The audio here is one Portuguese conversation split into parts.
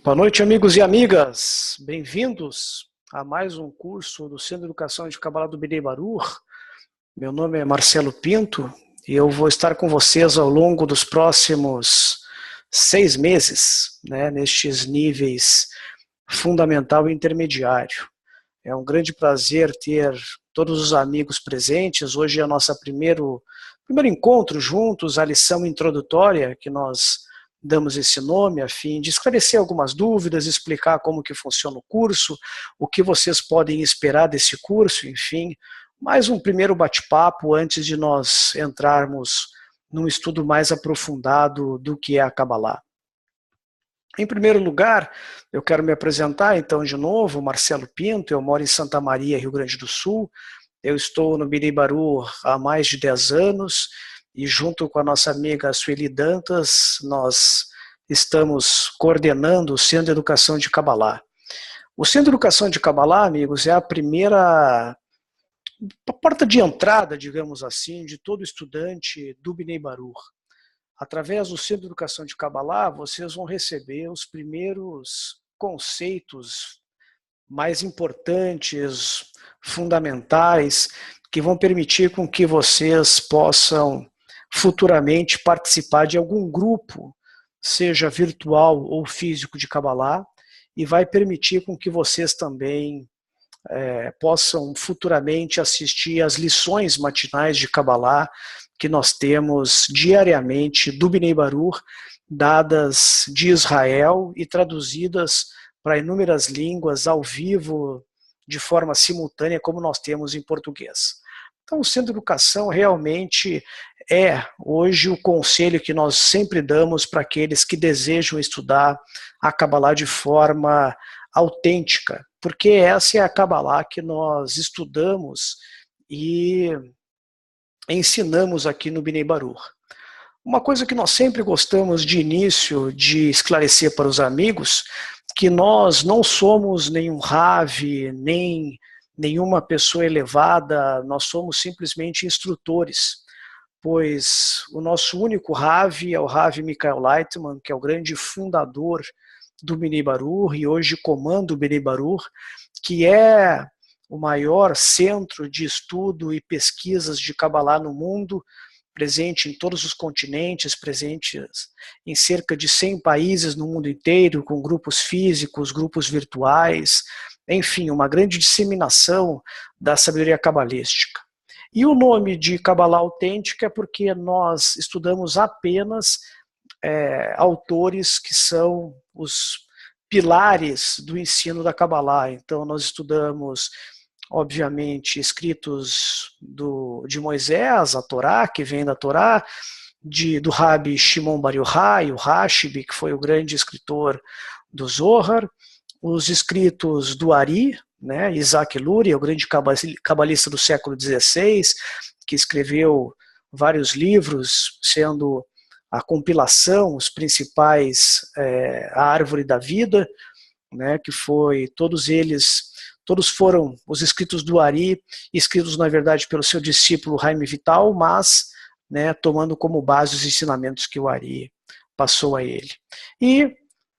Boa noite, amigos e amigas. Bem-vindos a mais um curso do Centro de Educação de Kabbalah do Bnei Baruch. Meu nome é Marcelo Pinto e eu vou estar com vocês ao longo dos próximos 6 meses, nestes níveis fundamental e intermediário. É um grande prazer ter todos os amigos presentes. Hoje é o nosso primeiro encontro juntos, a lição introdutória que nós damos esse nome a fim de esclarecer algumas dúvidas, explicar como que funciona o curso, o que vocês podem esperar desse curso, enfim, mais um primeiro bate-papo antes de nós entrarmos num estudo mais aprofundado do que é a Kabbalah. Em primeiro lugar, eu quero me apresentar então de novo, Marcelo Pinto, eu moro em Santa Maria, Rio Grande do Sul, eu estou no Bnei Baruch há mais de 10 anos, e junto com a nossa amiga Sueli Dantas, nós estamos coordenando o Centro de Educação de Kabbalah. O Centro de Educação de Kabbalah, amigos, é a primeira porta de entrada, digamos assim, de todo estudante do Bnei Baruch. Através do Centro de Educação de Kabbalah, vocês vão receber os primeiros conceitos mais importantes, fundamentais, que vão permitir com que vocês possam futuramente participar de algum grupo, seja virtual ou físico de Kabbalah, e vai permitir com que vocês também possam futuramente assistir às lições matinais de Kabbalah que nós temos diariamente do Bnei Baruch, dadas de Israel e traduzidas para inúmeras línguas ao vivo, de forma simultânea, como nós temos em português. Então, o Centro de Educação realmente é, hoje, o conselho que nós sempre damos para aqueles que desejam estudar a Kabbalah de forma autêntica, porque essa é a Kabbalah que nós estudamos e ensinamos aqui no Bnei Baruch. Uma coisa que nós sempre gostamos de início de esclarecer para os amigos, que nós não somos nenhum Rav, nem nenhuma pessoa elevada, nós somos simplesmente instrutores, pois o nosso único Rav é o Rav Michael Leitman, que é o grande fundador do Bnei Baruch e hoje comanda o Bnei Baruch, que é o maior centro de estudo e pesquisas de Kabbalah no mundo, presente em todos os continentes, presentes em cerca de 100 países no mundo inteiro, com grupos físicos, grupos virtuais, enfim, uma grande disseminação da sabedoria cabalística. E o nome de Kabbalah autêntica é porque nós estudamos apenas autores que são os pilares do ensino da Kabbalah. Então, nós estudamos, obviamente, escritos de Moisés, a Torá, que vem da Torá, do Rabi Shimon Bar Yochai, o Rashibi, que foi o grande escritor do Zohar, os escritos do Ari, Isaac Luria, o grande cabalista do século XVI, que escreveu vários livros, sendo a compilação, os principais, a Árvore da Vida, que foi, todos foram os escritos do Ari, escritos, na verdade, pelo seu discípulo Haim Vital, mas tomando como base os ensinamentos que o Ari passou a ele. E,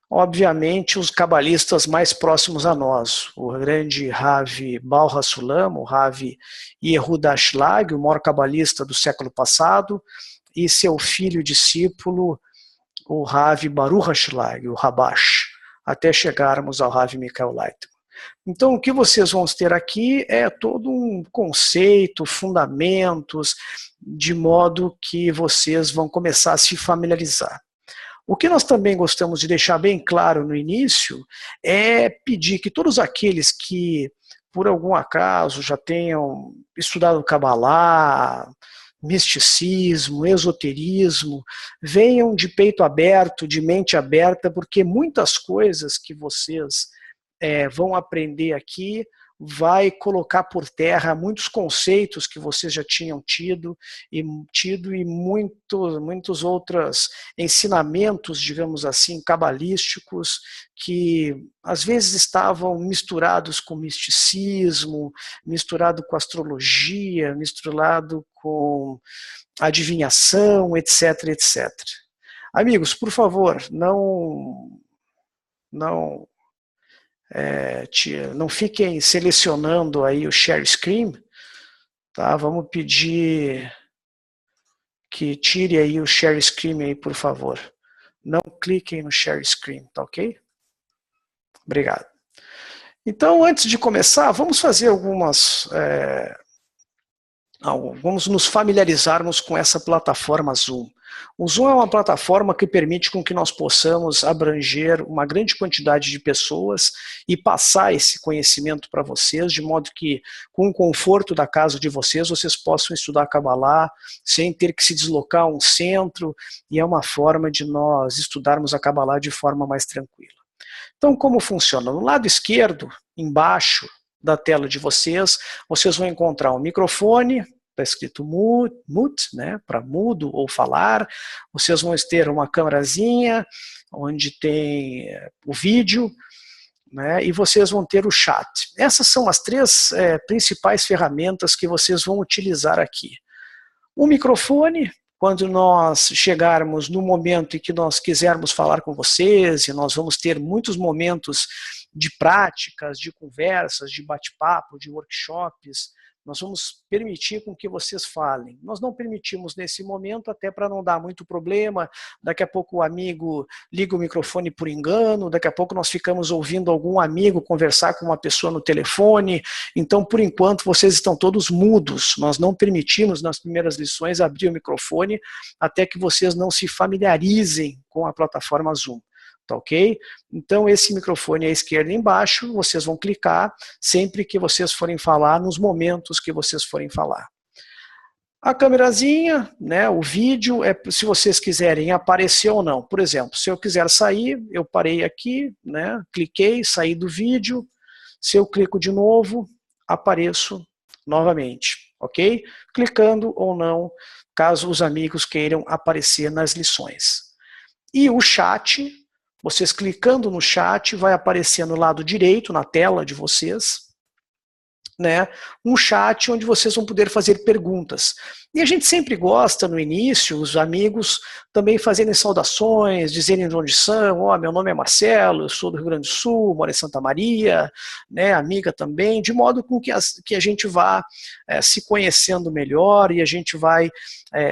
obviamente, os cabalistas mais próximos a nós, o grande Rav Baal HaSulam, o Rav Yehuda Ashlag, o maior cabalista do século passado, e seu filho e discípulo, o Rav Baruch Ashlag, o Rabash, até chegarmos ao Rav Michael Leitman. Então, o que vocês vão ter aqui é todo um conceito, fundamentos, de modo que vocês vão começar a se familiarizar. O que nós também gostamos de deixar bem claro no início é pedir que todos aqueles que, por algum acaso, já tenham estudado Kabbalah, misticismo, esoterismo, venham de peito aberto, de mente aberta, porque muitas coisas que vocês vão aprender aqui vai colocar por terra muitos conceitos que vocês já tinham tido e muitos outros ensinamentos, digamos assim, cabalísticos, que às vezes estavam misturados com misticismo, misturado com astrologia, misturado com adivinhação, etc, etc. Amigos, por favor, não fiquem selecionando aí o share screen, tá? Vamos pedir que tire aí o share screen aí, por favor. Não cliquem no share screen, tá ok? Obrigado. Então, antes de começar, vamos fazer vamos nos familiarizarmos com essa plataforma Zoom. O Zoom é uma plataforma que permite com que nós possamos abranger uma grande quantidade de pessoas e passar esse conhecimento para vocês, de modo que, com o conforto da casa de vocês, vocês possam estudar Kabbalah sem ter que se deslocar a um centro, e é uma forma de nós estudarmos a Kabbalah de forma mais tranquila. Então, como funciona? No lado esquerdo, embaixo da tela de vocês, vocês vão encontrar um microfone, está escrito mute, né, para mudo ou falar. Vocês vão ter uma câmerazinha, onde tem o vídeo, né, e vocês vão ter o chat. Essas são as três principais ferramentas que vocês vão utilizar aqui. O microfone, quando nós chegarmos no momento em que nós quisermos falar com vocês, e nós vamos ter muitos momentos de práticas, de conversas, de bate-papo, de workshops, nós vamos permitir com que vocês falem. Nós não permitimos nesse momento, até para não dar muito problema. Daqui a pouco o amigo liga o microfone por engano, daqui a pouco nós ficamos ouvindo algum amigo conversar com uma pessoa no telefone. Então, por enquanto, vocês estão todos mudos. Nós não permitimos, nas primeiras lições, abrir o microfone até que vocês não se familiarizem com a plataforma Zoom. Tá ok? Então esse microfone à esquerda embaixo, vocês vão clicar sempre que vocês forem falar, nos momentos que vocês forem falar. A câmerazinha, né, o vídeo, se vocês quiserem aparecer ou não. Por exemplo, se eu quiser sair, eu parei aqui, né, cliquei, saí do vídeo. Se eu clico de novo, apareço novamente, ok? Clicando ou não, caso os amigos queiram aparecer nas lições. E o chat, vocês clicando no chat, vai aparecer no lado direito, na tela de vocês, né, um chat onde vocês vão poder fazer perguntas. E a gente sempre gosta, no início, os amigos também fazerem saudações, dizerem de onde são. Meu nome é Marcelo, eu sou do Rio Grande do Sul, moro em Santa Maria, né, amiga também, de modo com que a gente vá se conhecendo melhor e a gente vai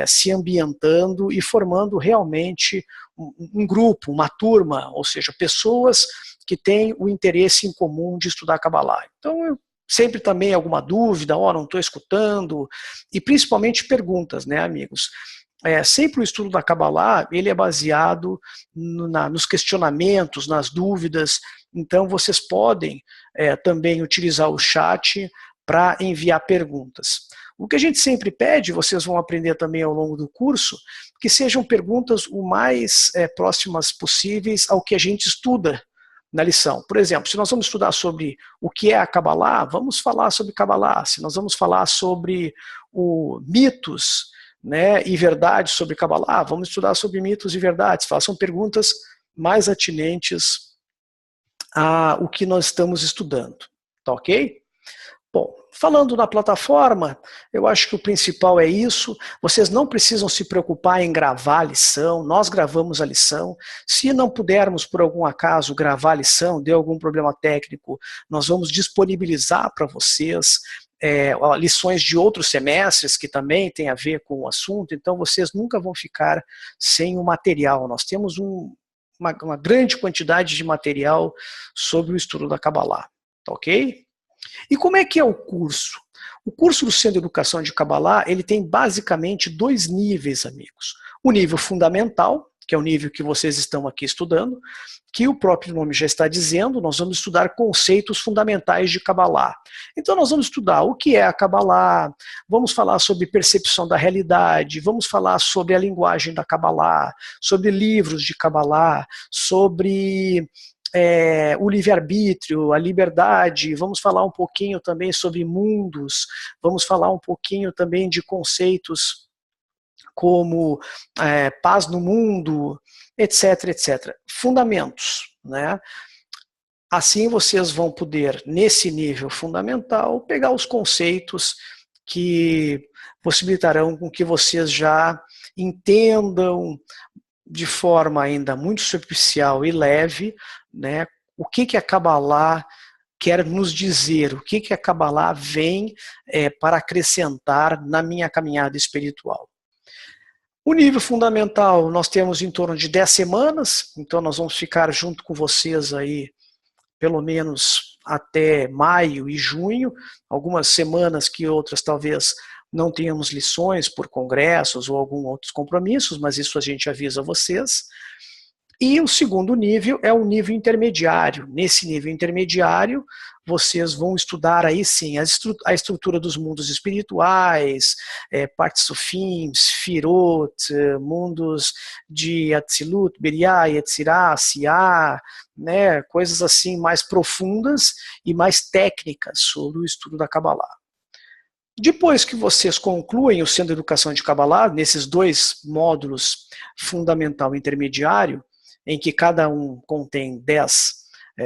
se ambientando e formando realmente um grupo, uma turma, ou seja, pessoas que têm o interesse em comum de estudar Kabbalah. Então, sempre também alguma dúvida, não estou escutando, e principalmente perguntas, né, amigos? Sempre o estudo da Kabbalah, ele é baseado nos questionamentos, nas dúvidas, então vocês podem também utilizar o chat para enviar perguntas. O que a gente sempre pede, vocês vão aprender também ao longo do curso, que sejam perguntas o mais próximas possíveis ao que a gente estuda na lição. Por exemplo, se nós vamos estudar sobre o que é a Kabbalah, vamos falar sobre Kabbalah. Se nós vamos falar sobre mitos, né, e verdades sobre Kabbalah, vamos estudar sobre mitos e verdades. Façam perguntas mais atinentes ao que nós estamos estudando. Tá ok? Bom, falando na plataforma, eu acho que o principal é isso. Vocês não precisam se preocupar em gravar a lição, nós gravamos a lição. Se não pudermos, por algum acaso, gravar a lição, deu algum problema técnico, nós vamos disponibilizar para vocês lições de outros semestres que também tem a ver com o assunto, então vocês nunca vão ficar sem o material. Nós temos uma grande quantidade de material sobre o estudo da Kabbalah, tá ok? E como é que é o curso? O curso do Centro de Educação de Kabbalah, ele tem basicamente 2 níveis, amigos. O nível fundamental, que é o nível que vocês estão aqui estudando, que o próprio nome já está dizendo, nós vamos estudar conceitos fundamentais de Kabbalah. Então nós vamos estudar o que é a Kabbalah, vamos falar sobre percepção da realidade, vamos falar sobre a linguagem da Kabbalah, sobre livros de Kabbalah, sobre o livre-arbítrio, a liberdade, vamos falar um pouquinho também sobre mundos, vamos falar um pouquinho também de conceitos como paz no mundo, etc, etc. Fundamentos, né? Assim vocês vão poder, nesse nível fundamental, pegar os conceitos que possibilitarão com que vocês já entendam de forma ainda muito superficial e leve, né, o que a Kabbalah quer nos dizer, o que a Kabbalah vem para acrescentar na minha caminhada espiritual. O nível fundamental nós temos em torno de 10 semanas, então nós vamos ficar junto com vocês aí pelo menos até maio e junho, algumas semanas que outras talvez não tenhamos lições por congressos ou alguns outros compromissos, mas isso a gente avisa vocês. E o segundo nível é o nível intermediário. Nesse nível intermediário, vocês vão estudar aí sim a estrutura dos mundos espirituais, Partsufim, Sfirot, mundos de Atzilut, Beriah, Yetzirah, Siah, né, coisas assim mais profundas e mais técnicas sobre o estudo da Kabbalah. Depois que vocês concluem o Centro de Educação de Kabbalah, nesses dois módulos fundamental e intermediário, em que cada um contém 10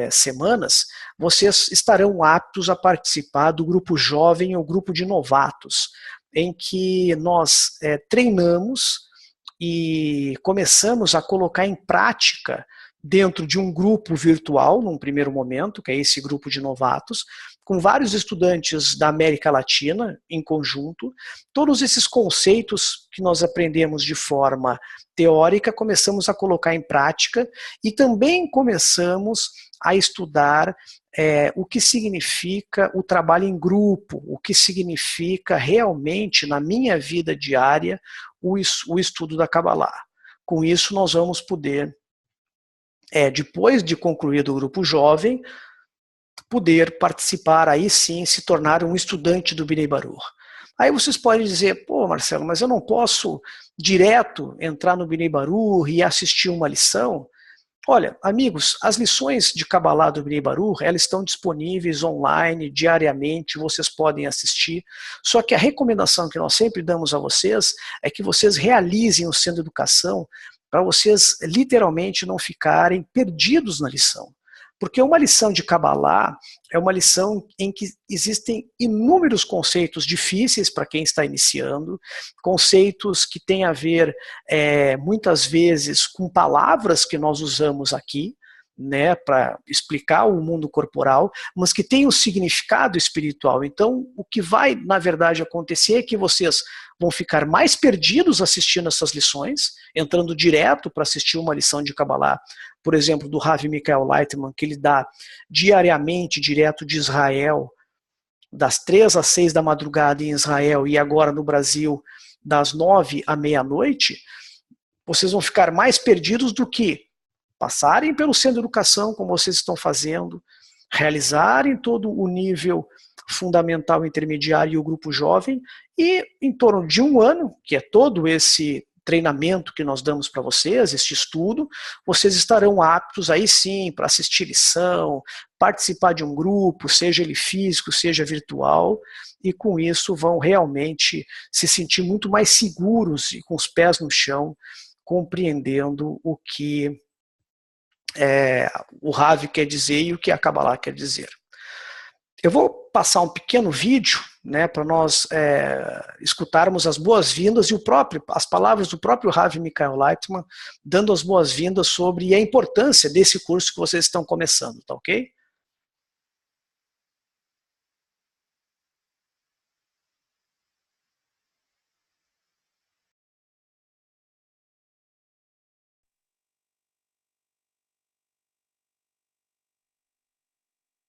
semanas, vocês estarão aptos a participar do grupo jovem ou grupo de novatos, em que nós treinamos e começamos a colocar em prática dentro de um grupo virtual, num primeiro momento, que é esse grupo de novatos, com vários estudantes da América Latina em conjunto, todos esses conceitos que nós aprendemos de forma teórica, começamos a colocar em prática e também começamos a estudar o que significa o trabalho em grupo, o que significa realmente na minha vida diária o estudo da Kabbalah. Com isso nós vamos poder, depois de concluído o grupo jovem, poder participar, aí sim, se tornar um estudante do Bnei Baruch. Aí vocês podem dizer, pô, Marcelo, mas eu não posso direto entrar no Bnei Baruch e assistir uma lição? Olha, amigos, as lições de Kabbalah do Bnei Baruch, elas estão disponíveis online, diariamente, vocês podem assistir, só que a recomendação que nós sempre damos a vocês é que vocês realizem o Centro de Educação para vocês literalmente não ficarem perdidos na lição. Porque uma lição de Kabbalah é uma lição em que existem inúmeros conceitos difíceis para quem está iniciando, conceitos que têm a ver, muitas vezes, com palavras que nós usamos aqui, né, para explicar o mundo corporal, mas que tem um significado espiritual. Então, o que vai, na verdade, acontecer é que vocês vão ficar mais perdidos assistindo essas lições, entrando direto para assistir uma lição de Kabbalah, por exemplo, do Rav Michael Leitman, que ele dá diariamente, direto de Israel, das 3 às 6 da madrugada em Israel, e agora no Brasil, das 9 à meia-noite, vocês vão ficar mais perdidos do que passarem pelo Centro de Educação, como vocês estão fazendo, realizarem todo o nível fundamental, intermediário e o grupo jovem, e em torno de um ano, que é todo esse treinamento que nós damos para vocês, este estudo, vocês estarão aptos aí sim para assistir lição, participar de um grupo, seja ele físico, seja virtual, e com isso vão realmente se sentir muito mais seguros e com os pés no chão, compreendendo o que o Rav quer dizer e o que a Kabbalah quer dizer. Eu vou passar um pequeno vídeo, né, para nós escutarmos as boas-vindas e as palavras do próprio Rav Michael Leitman, dando as boas-vindas sobre a importância desse curso que vocês estão começando, tá ok?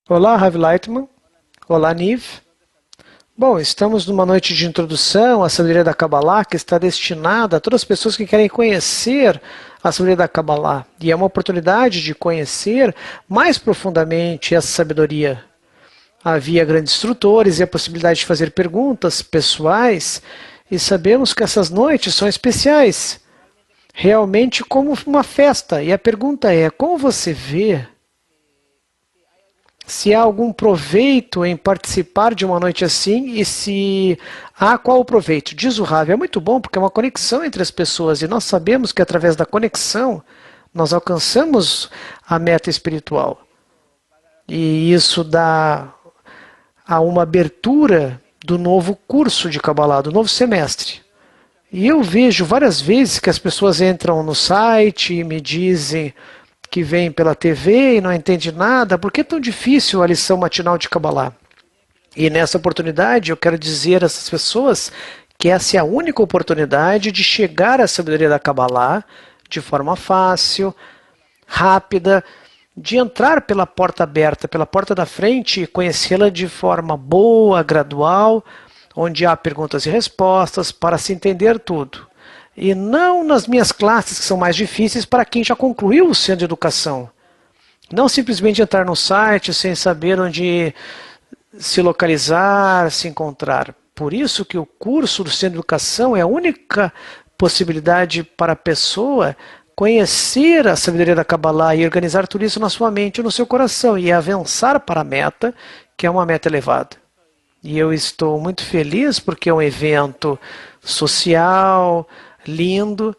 Olá, Rav Leitman. Olá, Niv. Bom, estamos numa noite de introdução à sabedoria da Kabbalah, que está destinada a todas as pessoas que querem conhecer a sabedoria da Kabbalah. E é uma oportunidade de conhecer mais profundamente essa sabedoria. Havia grandes instrutores e a possibilidade de fazer perguntas pessoais, e sabemos que essas noites são especiais, realmente como uma festa. E a pergunta é, como você vê se há algum proveito em participar de uma noite assim e se há qual o proveito? Diz o Rav, é muito bom porque é uma conexão entre as pessoas e nós sabemos que através da conexão nós alcançamos a meta espiritual. E isso dá a uma abertura do novo curso de Kabbalah, do novo semestre. E eu vejo várias vezes que as pessoas entram no site e me dizem que vem pela TV e não entende nada. Por que é tão difícil a lição matinal de Kabbalah? E nessa oportunidade eu quero dizer a essas pessoas que essa é a única oportunidade de chegar à sabedoria da Kabbalah de forma fácil, rápida, de entrar pela porta aberta, pela porta da frente e conhecê-la de forma boa, gradual, onde há perguntas e respostas para se entender tudo. E não nas minhas classes que são mais difíceis para quem já concluiu o centro de educação. Não simplesmente entrar no site sem saber onde se localizar, se encontrar. Por isso que o curso do Centro de Educação é a única possibilidade para a pessoa conhecer a sabedoria da Kabbalah e organizar tudo isso na sua mente e no seu coração e avançar para a meta, que é uma meta elevada. E eu estou muito feliz porque é um evento social, lindo,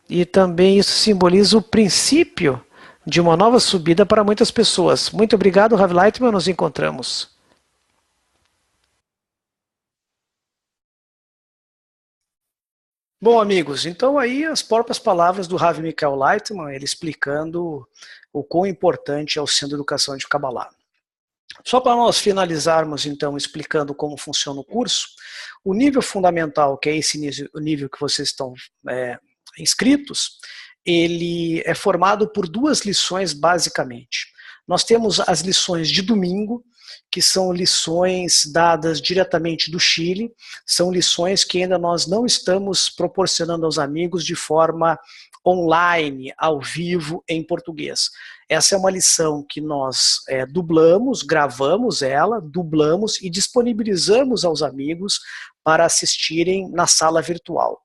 e também isso simboliza o princípio de uma nova subida para muitas pessoas. Muito obrigado, Rav Leitman, nos encontramos. Bom, amigos, então aí as próprias palavras do Rav Michael Leitman, ele explicando o quão importante é o Centro de Educação de Kabbalah. Só para nós finalizarmos, então, explicando como funciona o curso, o nível fundamental, que é esse nível que vocês estão inscritos, ele é formado por duas lições, basicamente. Nós temos as lições de domingo, que são lições dadas diretamente do Chile, são lições que ainda nós não estamos proporcionando aos amigos de forma online, ao vivo, em português. Essa é uma lição que nós dublamos, gravamos ela, dublamos e disponibilizamos aos amigos para assistirem na sala virtual.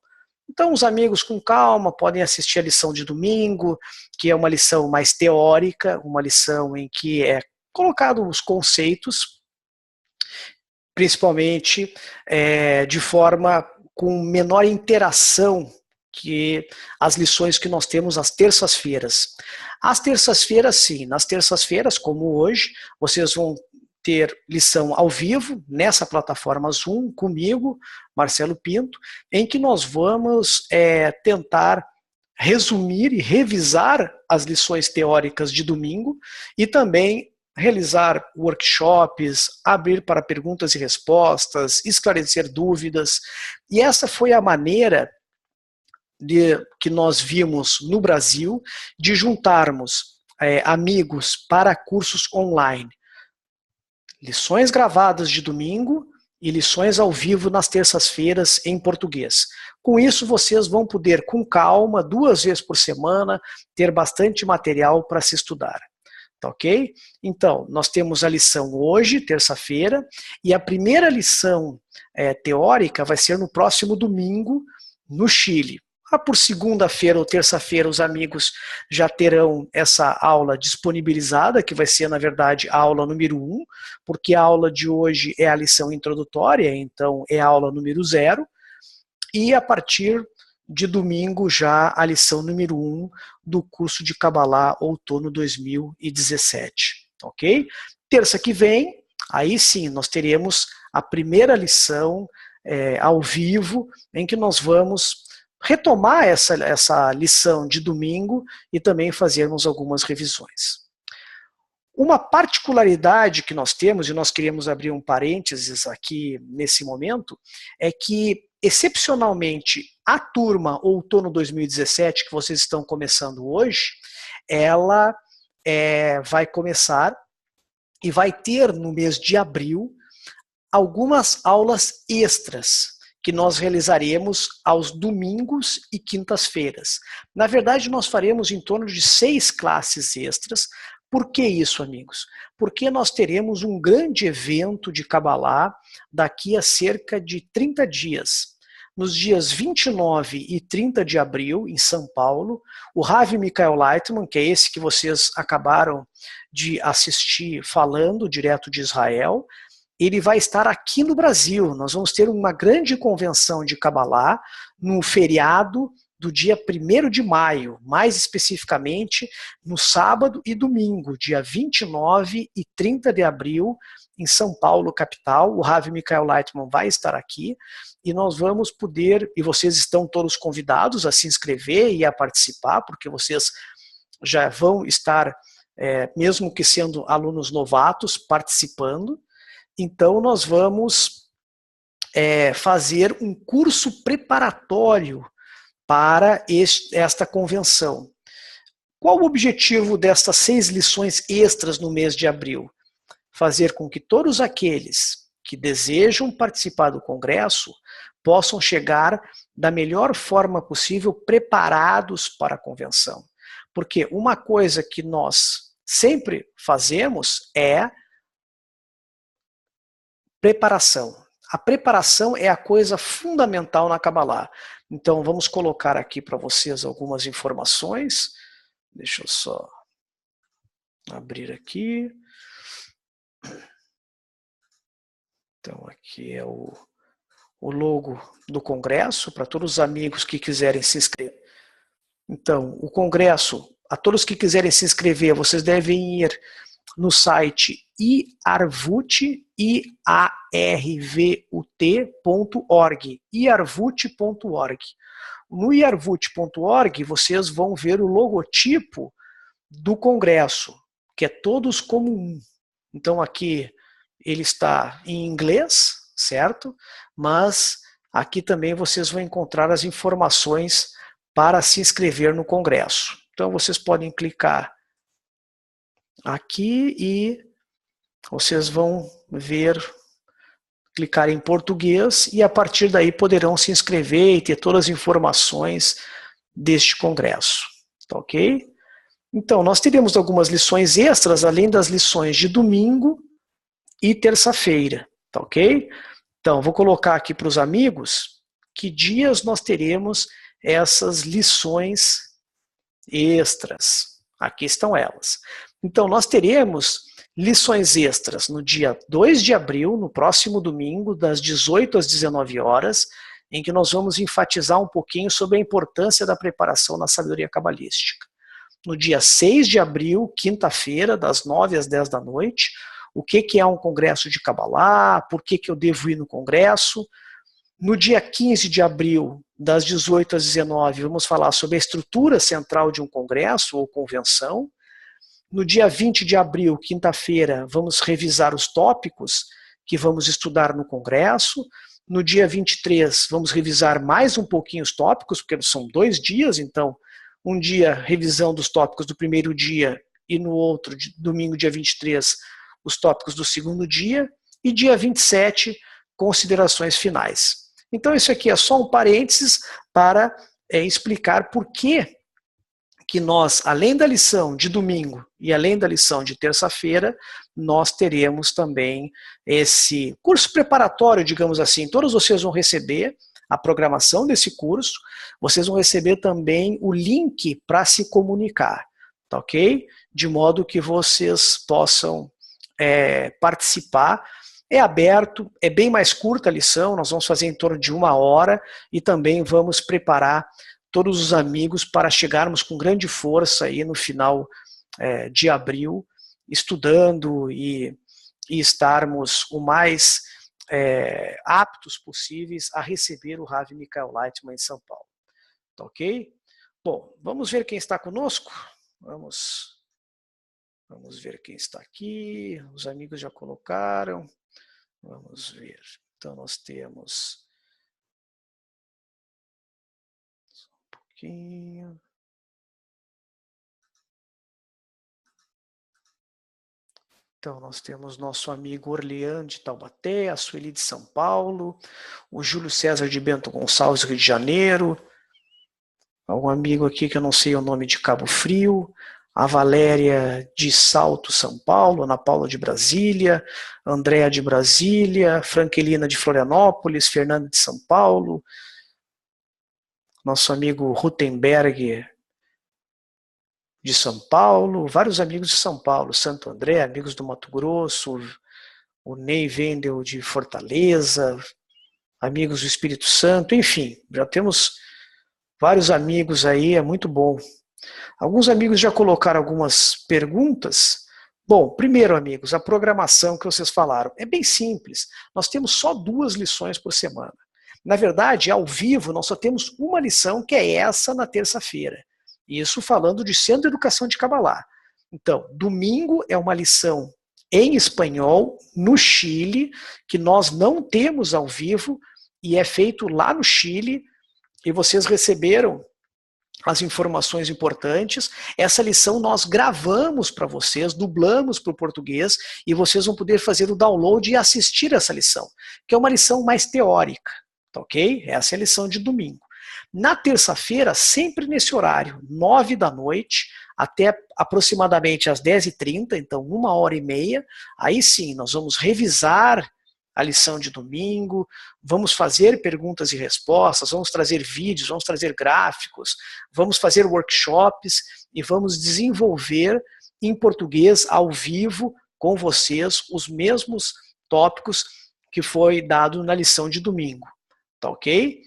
Então, os amigos com calma podem assistir a lição de domingo, que é uma lição mais teórica, uma lição em que é colocado os conceitos, principalmente de forma com menor interação que as lições que nós temos às terças-feiras. Às terças-feiras, sim, nas terças-feiras, como hoje, vocês vão ter lição ao vivo, nessa plataforma Zoom, comigo, Marcelo Pinto, em que nós vamos tentar resumir e revisar as lições teóricas de domingo e também realizar workshops, abrir para perguntas e respostas, esclarecer dúvidas. E essa foi a maneira que nós vimos no Brasil de juntarmos amigos para cursos online. Lições gravadas de domingo e lições ao vivo nas terças-feiras em português. Com isso, vocês vão poder, com calma, 2 vezes por semana, ter bastante material para se estudar. Tá ok? Então, nós temos a lição hoje, terça-feira, e a primeira lição teórica vai ser no próximo domingo, no Chile. Por segunda-feira ou terça-feira, os amigos já terão essa aula disponibilizada, que vai ser, na verdade, a aula número 1, porque a aula de hoje é a lição introdutória, então é a aula número 0, e a partir de domingo já a lição número 1 do curso de Kabbalah outono 2017, ok? Terça que vem, aí sim, nós teremos a primeira lição ao vivo, em que nós vamos retomar essa lição de domingo e também fazermos algumas revisões. Uma particularidade que nós temos, e nós queremos abrir um parênteses aqui nesse momento, é que, excepcionalmente, a turma outono 2017, que vocês estão começando hoje, ela vai começar e vai ter no mês de abril algumas aulas extras que nós realizaremos aos domingos e quintas-feiras. Na verdade, nós faremos em torno de 6 classes extras. Por que isso, amigos? Porque nós teremos um grande evento de Kabbalah daqui a cerca de 30 dias. Nos dias 29 e 30 de abril, em São Paulo, o Rav Michael Leitman, que é esse que vocês acabaram de assistir falando, direto de Israel, ele vai estar aqui no Brasil. Nós vamos ter uma grande convenção de Kabbalah no feriado do dia 1º de maio, mais especificamente no sábado e domingo, dia 29 e 30 de abril, em São Paulo, capital. O Rav Michael Leitman vai estar aqui e nós vamos poder, e vocês estão todos convidados a se inscrever e a participar, porque vocês já vão estar, mesmo que sendo alunos novatos, participando. Então nós vamos fazer um curso preparatório para esta convenção. Qual o objetivo destas 6 lições extras no mês de abril? Fazer com que todos aqueles que desejam participar do congresso possam chegar da melhor forma possível preparados para a convenção. Porque uma coisa que nós sempre fazemos é preparação. A preparação é a coisa fundamental na Kabbalah. Então vamos colocar aqui para vocês algumas informações. Deixa eu só abrir aqui. Então aqui é o logo do congresso, para todos os amigos que quiserem se inscrever. Então, o congresso, a todos que quiserem se inscrever, vocês devem ir no site iarvut.org, iarvut.org. No iarvut.org, vocês vão ver o logotipo do congresso, que é todos como um. Então aqui ele está em inglês, certo? Mas aqui também vocês vão encontrar as informações para se inscrever no congresso. Então vocês podem clicar aqui e vocês vão ver, clicar em português e a partir daí poderão se inscrever e ter todas as informações deste congresso. Tá ok? Então nós teremos algumas lições extras além das lições de domingo e terça-feira. Tá ok? Então vou colocar aqui para os amigos que dias nós teremos essas lições extras. Aqui estão elas. Então nós teremos lições extras no dia 2 de abril, no próximo domingo, das 18 às 19 horas, em que nós vamos enfatizar um pouquinho sobre a importância da preparação na sabedoria cabalística. No dia 6 de abril, quinta-feira, das 9 às 10 da noite, o que é um congresso de Kabbalah, por que eu devo ir no congresso. No dia 15 de abril, das 18 às 19, vamos falar sobre a estrutura central de um congresso ou convenção. No dia 20 de abril, quinta-feira, vamos revisar os tópicos que vamos estudar no congresso. No dia 23, vamos revisar mais um pouquinho os tópicos, porque são 2 dias, então um dia revisão dos tópicos do primeiro dia e no outro, domingo, dia 23, os tópicos do segundo dia. E dia 27, considerações finais. Então isso aqui é só um parênteses para explicar por que nós, além da lição de domingo e além da lição de terça-feira, nós teremos também esse curso preparatório, digamos assim. Todos vocês vão receber a programação desse curso, vocês vão receber também o link para se comunicar, tá ok? De modo que vocês possam participar. É aberto, é bem mais curta a lição, nós vamos fazer em torno de 1 hora e também vamos preparar todos os amigos para chegarmos com grande força aí no final de abril, estudando e estarmos o mais aptos possíveis a receber o Rav Michael Leitman em São Paulo. Tá ok? Bom, vamos ver quem está conosco? Vamos ver quem está aqui. Os amigos já colocaram. Vamos ver. Então nós temos um pouquinho. Então nós temos nosso amigo Orlean de Taubaté, a Sueli de São Paulo, o Júlio César de Bento Gonçalves, Rio de Janeiro, um amigo aqui que eu não sei o nome, de Cabo Frio, a Valéria de Salto, São Paulo, Ana Paula de Brasília, Andréa de Brasília, Franquelina de Florianópolis, Fernanda de São Paulo, nosso amigo Rutenberg de São Paulo, vários amigos de São Paulo, Santo André, amigos do Mato Grosso, o Ney Wendel de Fortaleza, amigos do Espírito Santo, enfim, já temos Vários amigos aí, é muito bom. Alguns amigos já colocaram algumas perguntas. Bom, primeiro, amigos, a programação que vocês falaram é bem simples. Nós temos só 2 lições por semana. Na verdade, ao vivo, nós só temos uma lição, que é essa na terça-feira. Isso falando de Centro de Educação de Kabbalah. Então, domingo é uma lição em espanhol, no Chile, que nós não temos ao vivo, e é feito lá no Chile, e vocês receberam as informações importantes. Essa lição nós gravamos para vocês, dublamos para o português, e vocês vão poder fazer o download e assistir essa lição, que é uma lição mais teórica, tá ok? Essa é a lição de domingo. Na terça-feira, sempre nesse horário, 9 da noite, até aproximadamente às 10h30, então 1h30, aí sim, nós vamos revisar a lição de domingo, vamos fazer perguntas e respostas, vamos trazer vídeos, vamos trazer gráficos, vamos fazer workshops e vamos desenvolver em português ao vivo com vocês os mesmos tópicos que foi dado na lição de domingo, tá ok?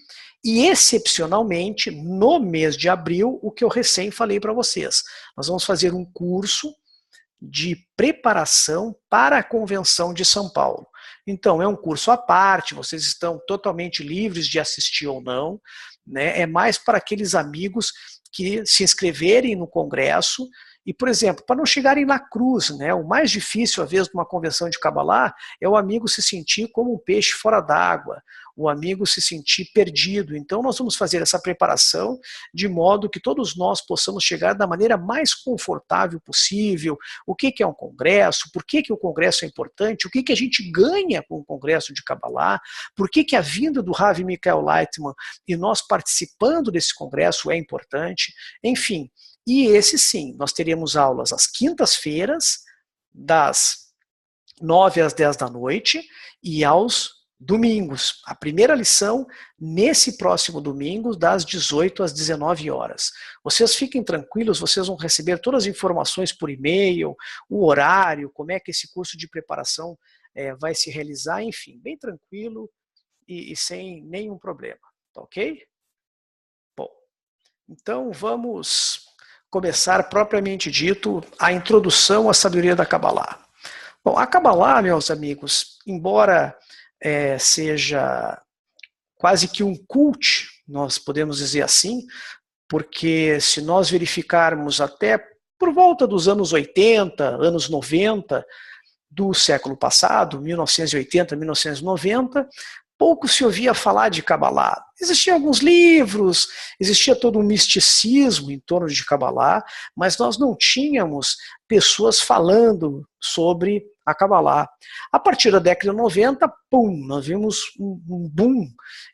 E excepcionalmente, no mês de abril, o que eu recém falei para vocês, nós vamos fazer um curso de preparação para a Convenção de São Paulo. Então, é um curso à parte, vocês estão totalmente livres de assistir ou não, né? É mais para aqueles amigos que se inscreverem no congresso e, por exemplo, para não chegarem na cruz, né? O mais difícil, às vezes, de uma convenção de Kabbalah é o amigo se sentir como um peixe fora d'água, o amigo se sentir perdido. Então, nós vamos fazer essa preparação de modo que todos nós possamos chegar da maneira mais confortável possível. O que é um congresso? Por que o congresso é importante? O que a gente ganha com o congresso de Kabbalah? Por que a vinda do Rav Michael Leitman e nós participando desse congresso é importante? Enfim, e esse sim, nós teremos aulas às quintas-feiras, das 9 às 10 da noite, e aos domingos. A primeira lição, nesse próximo domingo, das 18 às 19 horas. Vocês fiquem tranquilos, vocês vão receber todas as informações por e-mail, o horário, como é que esse curso de preparação vai se realizar, enfim, bem tranquilo e sem nenhum problema, tá ok? Bom, então vamos começar propriamente dito a introdução à sabedoria da Kabbalah. Bom, a Kabbalah, meus amigos, embora seja quase que um cult, nós podemos dizer assim, porque se nós verificarmos até por volta dos anos 80, anos 90 do século passado, 1980, 1990, pouco se ouvia falar de Kabbalah. Existiam alguns livros, existia todo um misticismo em torno de Kabbalah, mas nós não tínhamos pessoas falando sobre a Kabbalah. A partir da década de 90, pum, nós vimos um boom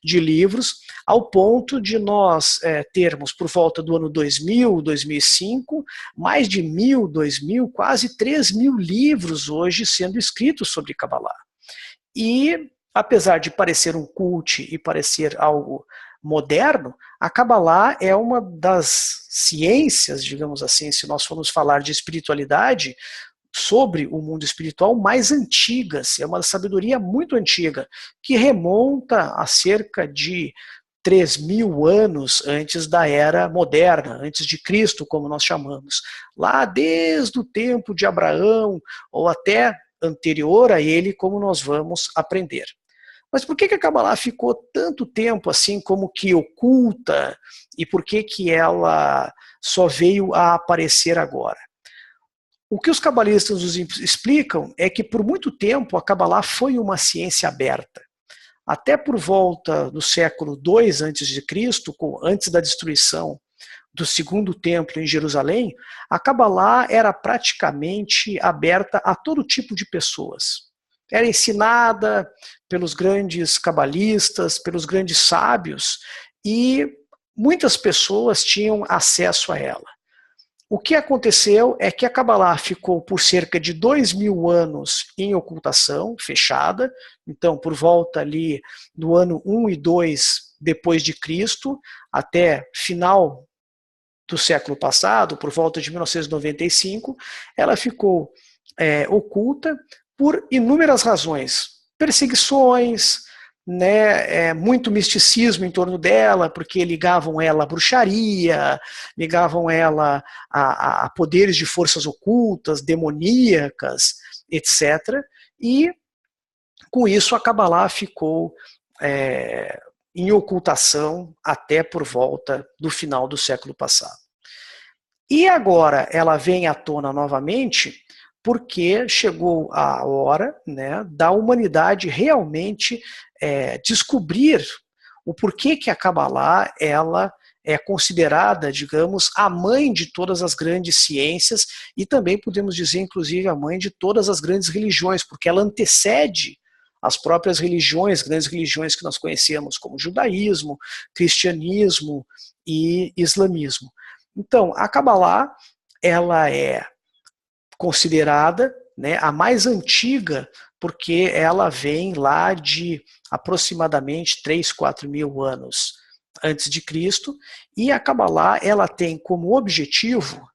de livros, ao ponto de nós termos, por volta do ano 2000, 2005, mais de 1.000, 2.000, quase 3.000 livros hoje sendo escritos sobre Kabbalah. E apesar de parecer um cult e parecer algo moderno, a Kabbalah é uma das ciências, digamos assim, se nós formos falar de espiritualidade, sobre o mundo espiritual mais antigas. É uma sabedoria muito antiga, que remonta a cerca de 3.000 anos antes da era moderna, antes de Cristo, como nós chamamos. Lá desde o tempo de Abraão, ou até anterior a ele, como nós vamos aprender. Mas por que a Kabbalah ficou tanto tempo assim como que oculta e por que ela só veio a aparecer agora? O que os cabalistas nos explicam é que por muito tempo a Kabbalah foi uma ciência aberta. Até por volta do século II a.C., antes da destruição do segundo templo em Jerusalém, a Kabbalah era praticamente aberta a todo tipo de pessoas. Era ensinada pelos grandes cabalistas, pelos grandes sábios, e muitas pessoas tinham acesso a ela. O que aconteceu é que a Kabbalah ficou por cerca de 2.000 anos em ocultação, fechada, então por volta ali do ano 1 e 2 depois de Cristo, até final do século passado, por volta de 1995, ela ficou oculta por inúmeras razões, perseguições, né, muito misticismo em torno dela, porque ligavam ela à bruxaria, ligavam ela a poderes de forças ocultas, demoníacas, etc. E com isso a Kabbalah ficou em ocultação até por volta do final do século passado. E agora ela vem à tona novamente porque chegou a hora, né, da humanidade realmente descobrir o porquê que a Kabbalah ela é considerada, digamos, a mãe de todas as grandes ciências e também podemos dizer, inclusive, a mãe de todas as grandes religiões, porque ela antecede as próprias religiões, grandes religiões que nós conhecemos como judaísmo, cristianismo e islamismo. Então, a Kabbalah ela é considerada, né, a mais antiga, porque ela vem lá de aproximadamente 3, 4 mil anos antes de Cristo, e a Kabbalah ela tem como objetivo,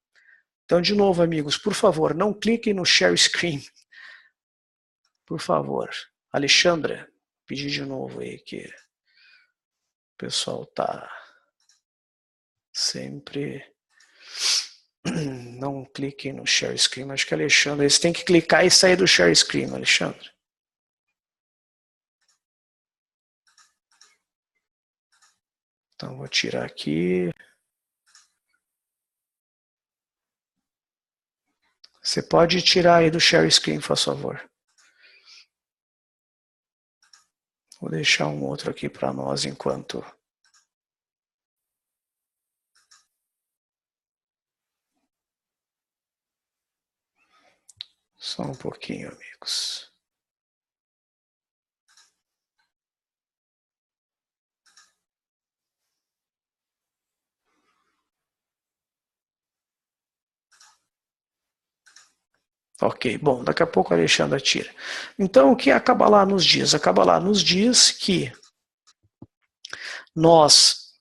então de novo amigos, por favor, não cliquem no share screen, por favor. Alexandra, pedi de novo aí que o pessoal tá sempre... Não cliquem no share screen, acho que Alexandre, eles têm que clicar e sair do share screen, Alexandre. Então vou tirar aqui. Você pode tirar aí do share screen, por favor. Vou deixar um outro aqui para nós enquanto... Só um pouquinho, amigos. Ok, bom, daqui a pouco a Alexandra tira. Então, o que a Kabbalah nos diz? A Kabbalah nos diz que nós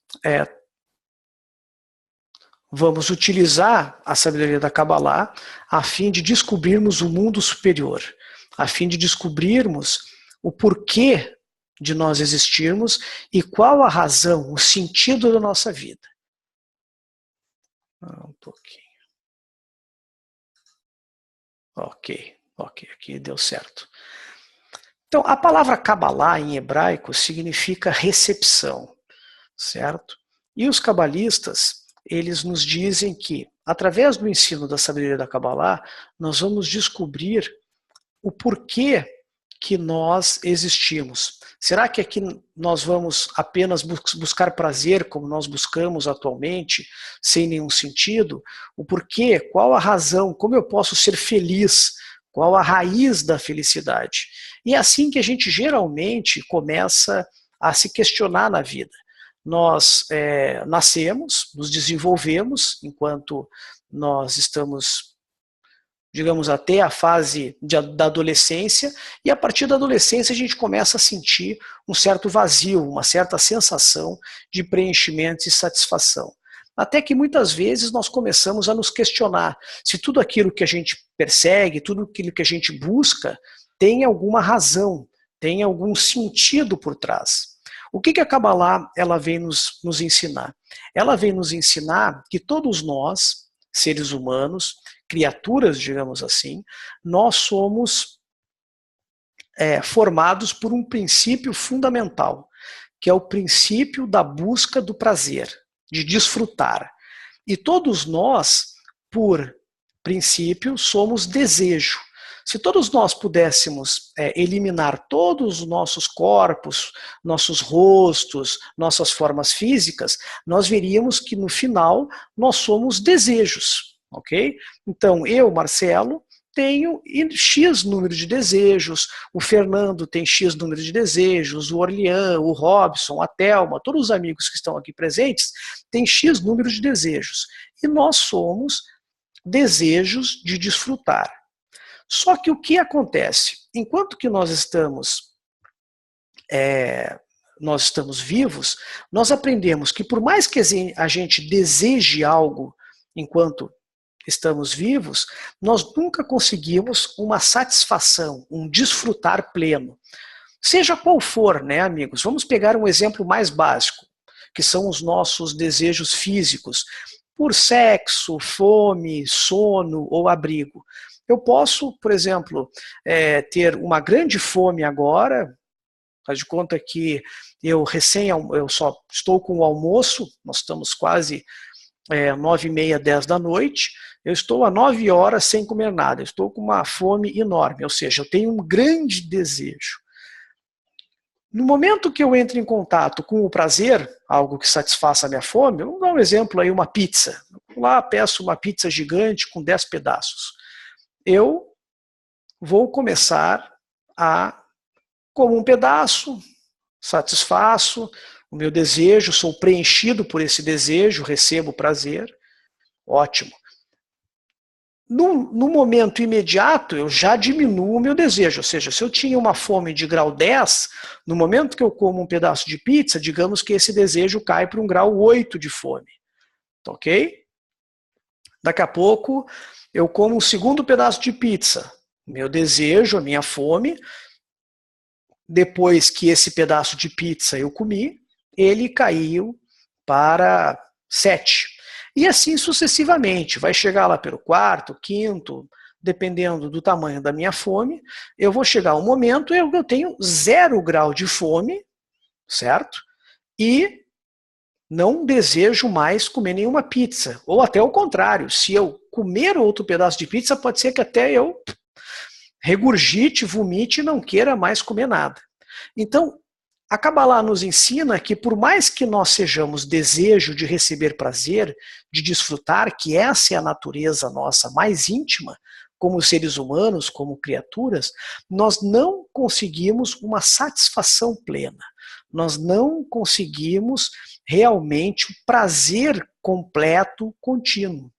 vamos utilizar a sabedoria da Kabbalah a fim de descobrirmos o mundo superior, a fim de descobrirmos o porquê de nós existirmos e qual a razão, o sentido da nossa vida. Um pouquinho. Ok, aqui deu certo. Então, a palavra Kabbalah em hebraico significa recepção, certo? E os cabalistas, eles nos dizem que, através do ensino da sabedoria da Kabbalah, nós vamos descobrir o porquê que nós existimos. Será que aqui nós vamos apenas buscar prazer, como nós buscamos atualmente, sem nenhum sentido? O porquê? Qual a razão? Como eu posso ser feliz? Qual a raiz da felicidade? E é assim que a gente geralmente começa a se questionar na vida. Nós nascemos, nos desenvolvemos enquanto nós estamos, digamos, até a fase da adolescência, e a partir da adolescência a gente começa a sentir um certo vazio, uma certa sensação de preenchimento e satisfação. Até que muitas vezes nós começamos a nos questionar se tudo aquilo que a gente persegue, tudo aquilo que a gente busca, tem alguma razão, tem algum sentido por trás. O que a Kabbalah ela vem nos ensinar? Ela vem nos ensinar que todos nós, seres humanos, criaturas, digamos assim, nós somos formados por um princípio fundamental, que é o princípio da busca do prazer, de desfrutar. E todos nós, por princípio, somos desejo. Se todos nós pudéssemos eliminar todos os nossos corpos, nossos rostos, nossas formas físicas, nós veríamos que no final nós somos desejos. Ok? Então, eu, Marcelo, tenho X número de desejos, o Fernando tem X número de desejos, o Orlean, o Robson, a Thelma, todos os amigos que estão aqui presentes têm X número de desejos. E nós somos desejos de desfrutar. Só que o que acontece? Enquanto que nós estamos vivos, nós aprendemos que por mais que a gente deseje algo enquanto estamos vivos, nós nunca conseguimos uma satisfação, um desfrutar pleno. Seja qual for, né, amigos? Vamos pegar um exemplo mais básico, que são os nossos desejos físicos, por sexo, fome, sono ou abrigo. Eu posso, por exemplo, ter uma grande fome agora, faz de conta que eu só estou com o almoço, nós estamos quase 9h30, 10 da noite, eu estou há 9 horas sem comer nada, eu estou com uma fome enorme, ou seja, eu tenho um grande desejo. No momento que eu entro em contato com o prazer, algo que satisfaça a minha fome, vamos dar um exemplo aí, uma pizza. Vou lá, peço uma pizza gigante com 10 pedaços. Eu vou começar a como um pedaço, satisfaço o meu desejo, sou preenchido por esse desejo, recebo prazer, ótimo. No momento imediato, eu já diminuo o meu desejo, ou seja, se eu tinha uma fome de grau 10, no momento que eu como um pedaço de pizza, digamos que esse desejo cai para um grau 8 de fome, ok? Daqui a pouco, eu como um segundo pedaço de pizza, meu desejo, a minha fome, depois que esse pedaço de pizza eu comi, ele caiu para 7. E assim sucessivamente, vai chegar lá pelo quarto, quinto, dependendo do tamanho da minha fome, eu vou chegar a um momento em que eu tenho 0 grau de fome, certo? E não desejo mais comer nenhuma pizza. Ou até o contrário, se eu comer outro pedaço de pizza, pode ser que até eu regurgite, vomite e não queira mais comer nada. Então, a Kabbalah nos ensina que por mais que nós sejamos desejo de receber prazer, de desfrutar, que essa é a natureza nossa mais íntima, como seres humanos, como criaturas, nós não conseguimos uma satisfação plena. Nós não conseguimos realmente o prazer completo, contínuo.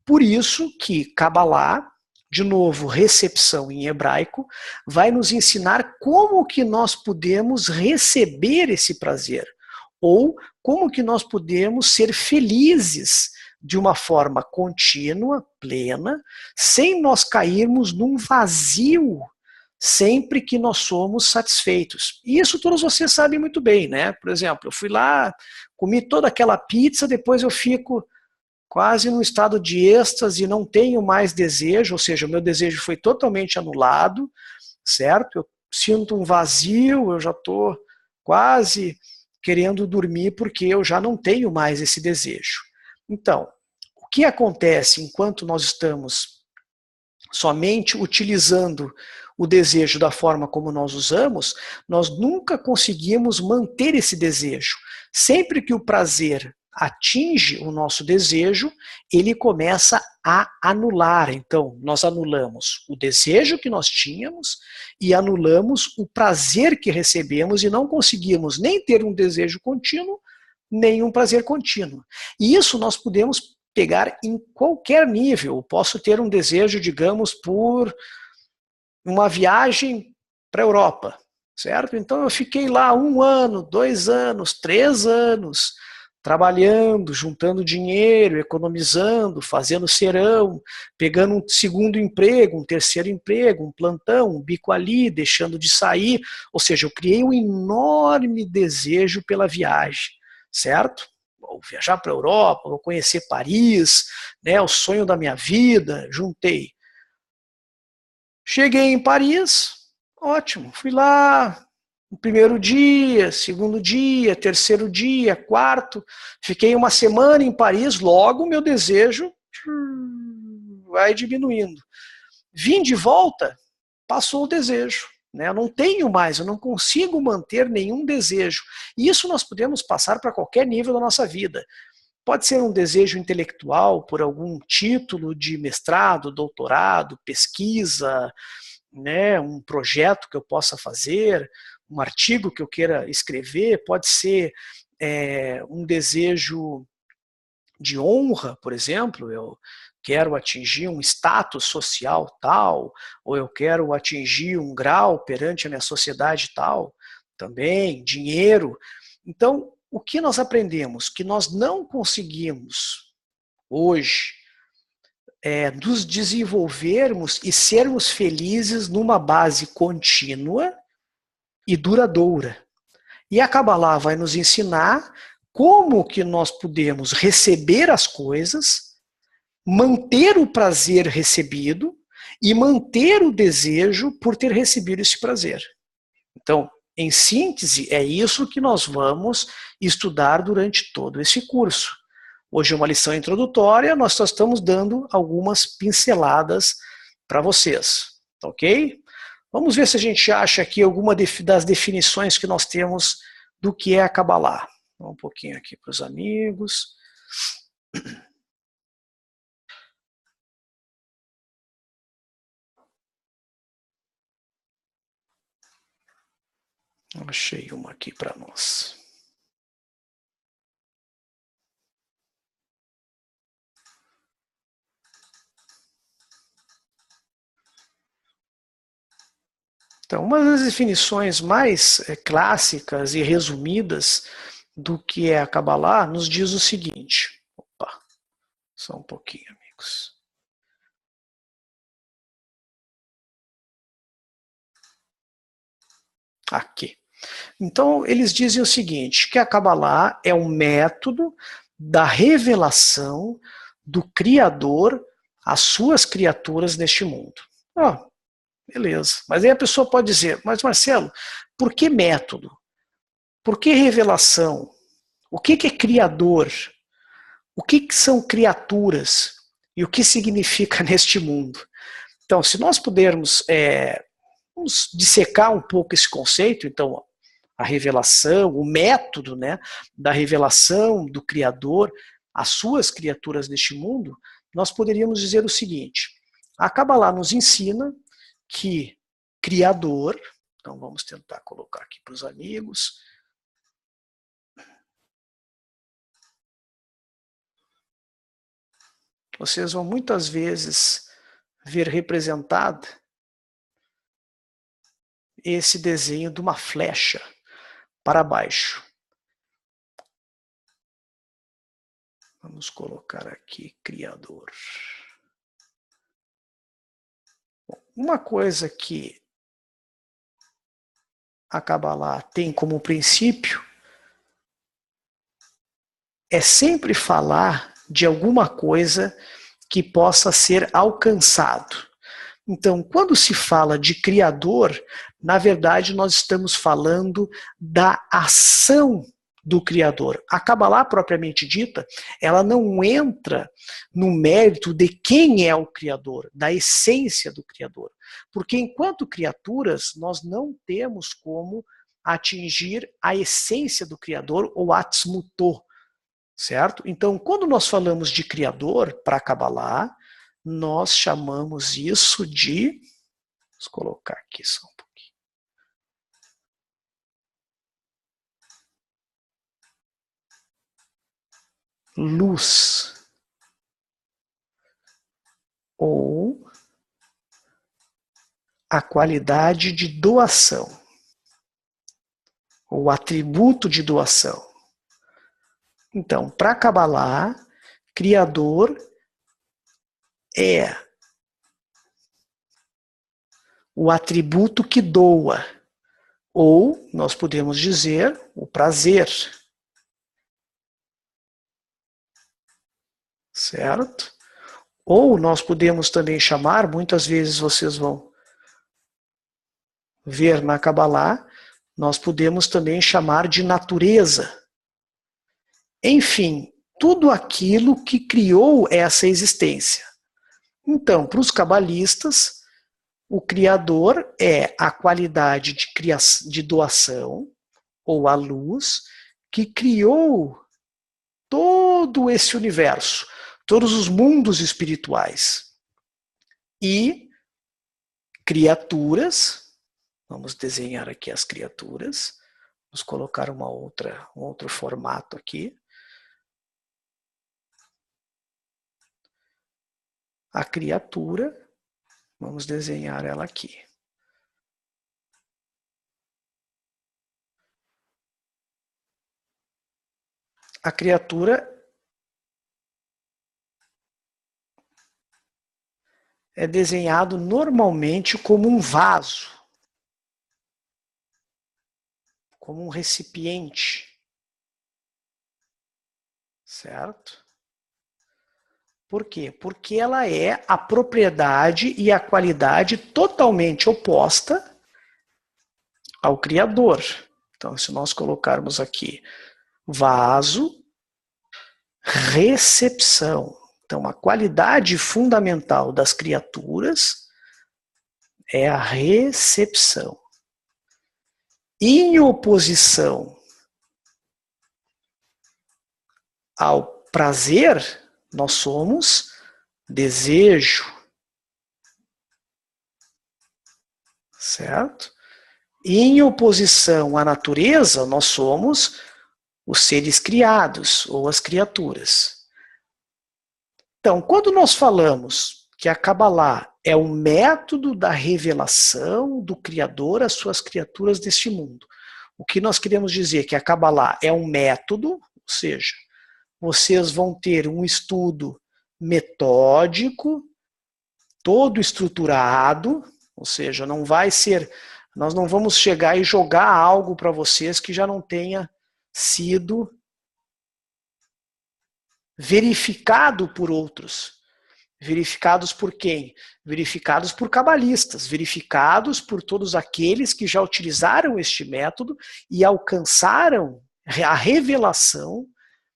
Por isso que Kabbalah, de novo, recepção em hebraico, vai nos ensinar como que nós podemos receber esse prazer, ou como que nós podemos ser felizes de uma forma contínua, plena, sem nós cairmos num vazio sempre que nós somos satisfeitos. E isso todos vocês sabem muito bem, né? Por exemplo, eu fui lá, comi toda aquela pizza, depois eu fico quase num estado de êxtase, não tenho mais desejo, ou seja, o meu desejo foi totalmente anulado, certo? Eu sinto um vazio, eu já estou quase querendo dormir porque eu já não tenho mais esse desejo. Então, o que acontece enquanto nós estamos somente utilizando o desejo da forma como nós usamos, nós nunca conseguimos manter esse desejo. Sempre que o prazer atinge o nosso desejo, ele começa a anular. Então, nós anulamos o desejo que nós tínhamos e anulamos o prazer que recebemos e não conseguimos nem ter um desejo contínuo, nem um prazer contínuo. E isso nós podemos pegar em qualquer nível. Eu posso ter um desejo, digamos, por uma viagem para a Europa, certo? Então eu fiquei lá 1 ano, 2 anos, 3 anos, trabalhando, juntando dinheiro, economizando, fazendo serão, pegando um segundo emprego, um terceiro emprego, um plantão, um bico ali, deixando de sair. Ou seja, eu criei um enorme desejo pela viagem, certo? Vou viajar para a Europa, vou conhecer Paris, né, o sonho da minha vida, juntei. Cheguei em Paris, ótimo, fui lá, no primeiro dia, segundo dia, terceiro dia, quarto, fiquei 1 semana em Paris, logo meu desejo vai diminuindo. Vim de volta, passou o desejo. Eu não tenho mais, eu não consigo manter nenhum desejo. E isso nós podemos passar para qualquer nível da nossa vida. Pode ser um desejo intelectual por algum título de mestrado, doutorado, pesquisa, né, um projeto que eu possa fazer, um artigo que eu queira escrever, pode ser um desejo de honra, por exemplo, eu quero atingir um status social tal, ou eu quero atingir um grau perante a minha sociedade tal, também, dinheiro. Então, o que nós aprendemos? Que nós não conseguimos, hoje, nos desenvolvermos e sermos felizes numa base contínua, e duradoura. E a Kabbalah vai nos ensinar como que nós podemos receber as coisas, manter o prazer recebido e manter o desejo por ter recebido esse prazer. Então, em síntese, é isso que nós vamos estudar durante todo esse curso. Hoje é uma lição introdutória, nós só estamos dando algumas pinceladas para vocês, ok? Vamos ver se a gente acha aqui alguma das definições que nós temos do que é a Kabbalah. Um pouquinho aqui para os amigos. Achei uma aqui para nós. Então, uma das definições mais clássicas e resumidas do que é a Kabbalah nos diz o seguinte. Opa, só um pouquinho, amigos. Aqui. Então, eles dizem o seguinte, que a Kabbalah é um método da revelação do Criador às suas criaturas neste mundo. Ah, beleza. Mas aí a pessoa pode dizer, mas Marcelo, por que método? Por que revelação? O que é criador? O que são criaturas? E o que significa neste mundo? Então, se nós pudermos vamos dissecar um pouco esse conceito, então, a revelação, o método, né, da revelação do Criador às suas criaturas neste mundo, nós poderíamos dizer o seguinte, a Kabbalah nos ensina que Criador, então vamos tentar colocar aqui para os amigos, vocês vão muitas vezes ver representado esse desenho de uma flecha para baixo. Vamos colocar aqui Criador. Bom, uma coisa que a Kabbalah tem como princípio é sempre falar de alguma coisa que possa ser alcançado. Então, quando se fala de Criador, na verdade nós estamos falando da ação do Criador. A Kabbalah, propriamente dita, ela não entra no mérito de quem é o Criador, da essência do Criador. Porque enquanto criaturas, nós não temos como atingir a essência do Criador, ou Atzmuto, certo? Então, quando nós falamos de Criador, para a Kabbalah, nós chamamos isso de... Vamos colocar aqui só um pouquinho. Luz. Ou a qualidade de doação. Ou atributo de doação. Então, para a Kabbalah, Criador é o atributo que doa. Ou, nós podemos dizer, o prazer. Certo? Ou nós podemos também chamar, muitas vezes vocês vão ver na Kabbalah, nós podemos também chamar de natureza. Enfim, tudo aquilo que criou essa existência. Então, para os cabalistas, o Criador é a qualidade de doação, ou a luz, que criou todo esse universo, todos os mundos espirituais. E criaturas, vamos desenhar aqui as criaturas, vamos colocar um outro formato aqui. A criatura, vamos desenhar ela aqui. A criatura é desenhado normalmente como um vaso. como um recipiente. Certo? Por quê? Porque ela é a propriedade e a qualidade totalmente oposta ao Criador. Então, se nós colocarmos aqui vaso, recepção. Então, a qualidade fundamental das criaturas é a recepção. Em oposição ao prazer, nós somos desejo. Certo? Em oposição à natureza, nós somos os seres criados ou as criaturas. Então, quando nós falamos que a Kabbalah é o método da revelação do Criador às suas criaturas deste mundo, o que nós queremos dizer que a Kabbalah é um método, ou seja, vocês vão ter um estudo metódico, todo estruturado, ou seja, não vai ser, nós não vamos chegar e jogar algo para vocês que já não tenha sido verificado por outros. Verificados por quem? Verificados por cabalistas, verificados por todos aqueles que já utilizaram este método e alcançaram a revelação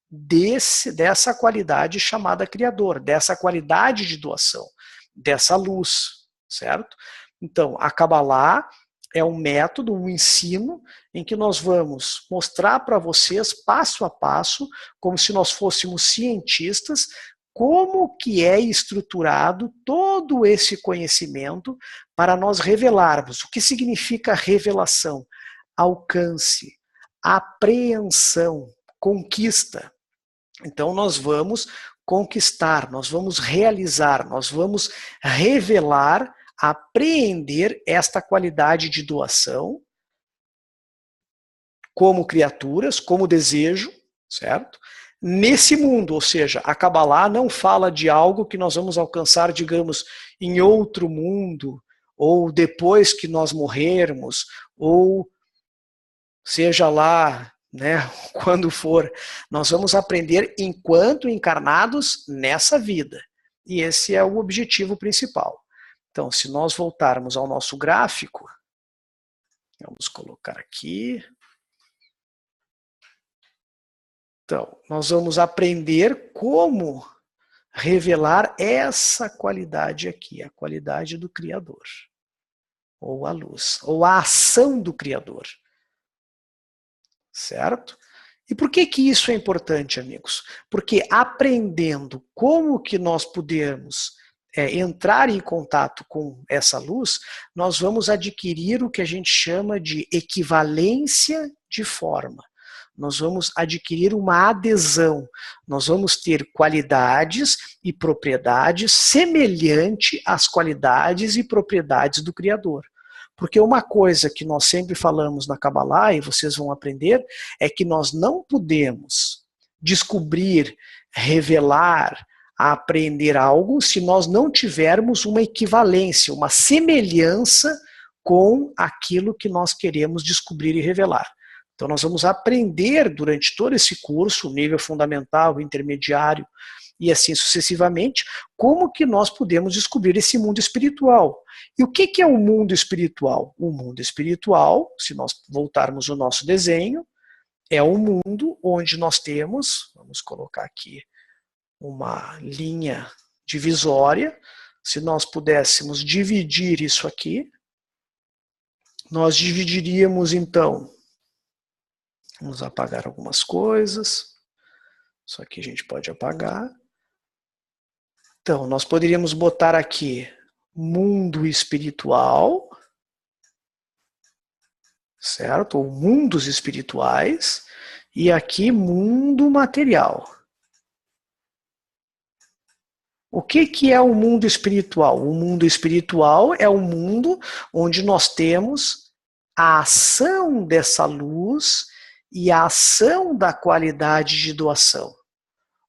dessa qualidade chamada Criador, dessa qualidade de doação, dessa luz, certo? Então, a Kabbalah é um método, um ensino, em que nós vamos mostrar para vocês, passo a passo, como se nós fôssemos cientistas, como que é estruturado todo esse conhecimento para nós revelarmos. O que significa revelação? Alcance, apreensão, conquista. Então nós vamos conquistar, nós vamos realizar, nós vamos revelar, apreender esta qualidade de doação como criaturas, como desejo, certo? Nesse mundo, ou seja, a Kabbalah não fala de algo que nós vamos alcançar, digamos, em outro mundo, ou depois que nós morrermos, ou seja lá, né, quando for. Nós vamos aprender enquanto encarnados nessa vida. E esse é o objetivo principal. Então, se nós voltarmos ao nosso gráfico, vamos colocar aqui. Então, nós vamos aprender como revelar essa qualidade aqui, a qualidade do Criador, ou a luz, ou a ação do Criador. Certo? E por que que isso é importante, amigos? Porque aprendendo como que nós podemos entrar em contato com essa luz, nós vamos adquirir o que a gente chama de equivalência de forma. Nós vamos adquirir uma adesão, nós vamos ter qualidades e propriedades semelhantes às qualidades e propriedades do Criador. Porque uma coisa que nós sempre falamos na Kabbalah, e vocês vão aprender, é que nós não podemos descobrir, revelar, aprender algo se nós não tivermos uma equivalência, uma semelhança com aquilo que nós queremos descobrir e revelar. Então nós vamos aprender durante todo esse curso, o nível fundamental, o intermediário e assim sucessivamente, como que nós podemos descobrir esse mundo espiritual. E o que é o mundo espiritual? O mundo espiritual, se nós voltarmos ao nosso desenho, é um mundo onde nós temos, vamos colocar aqui uma linha divisória, se nós pudéssemos dividir isso aqui, nós dividiríamos então. Vamos apagar algumas coisas. Isso aqui a gente pode apagar. Então, nós poderíamos botar aqui mundo espiritual, certo? Ou mundos espirituais. E aqui mundo material. O que é o mundo espiritual? O mundo espiritual é um mundo onde nós temos a ação dessa luz e a ação da qualidade de doação,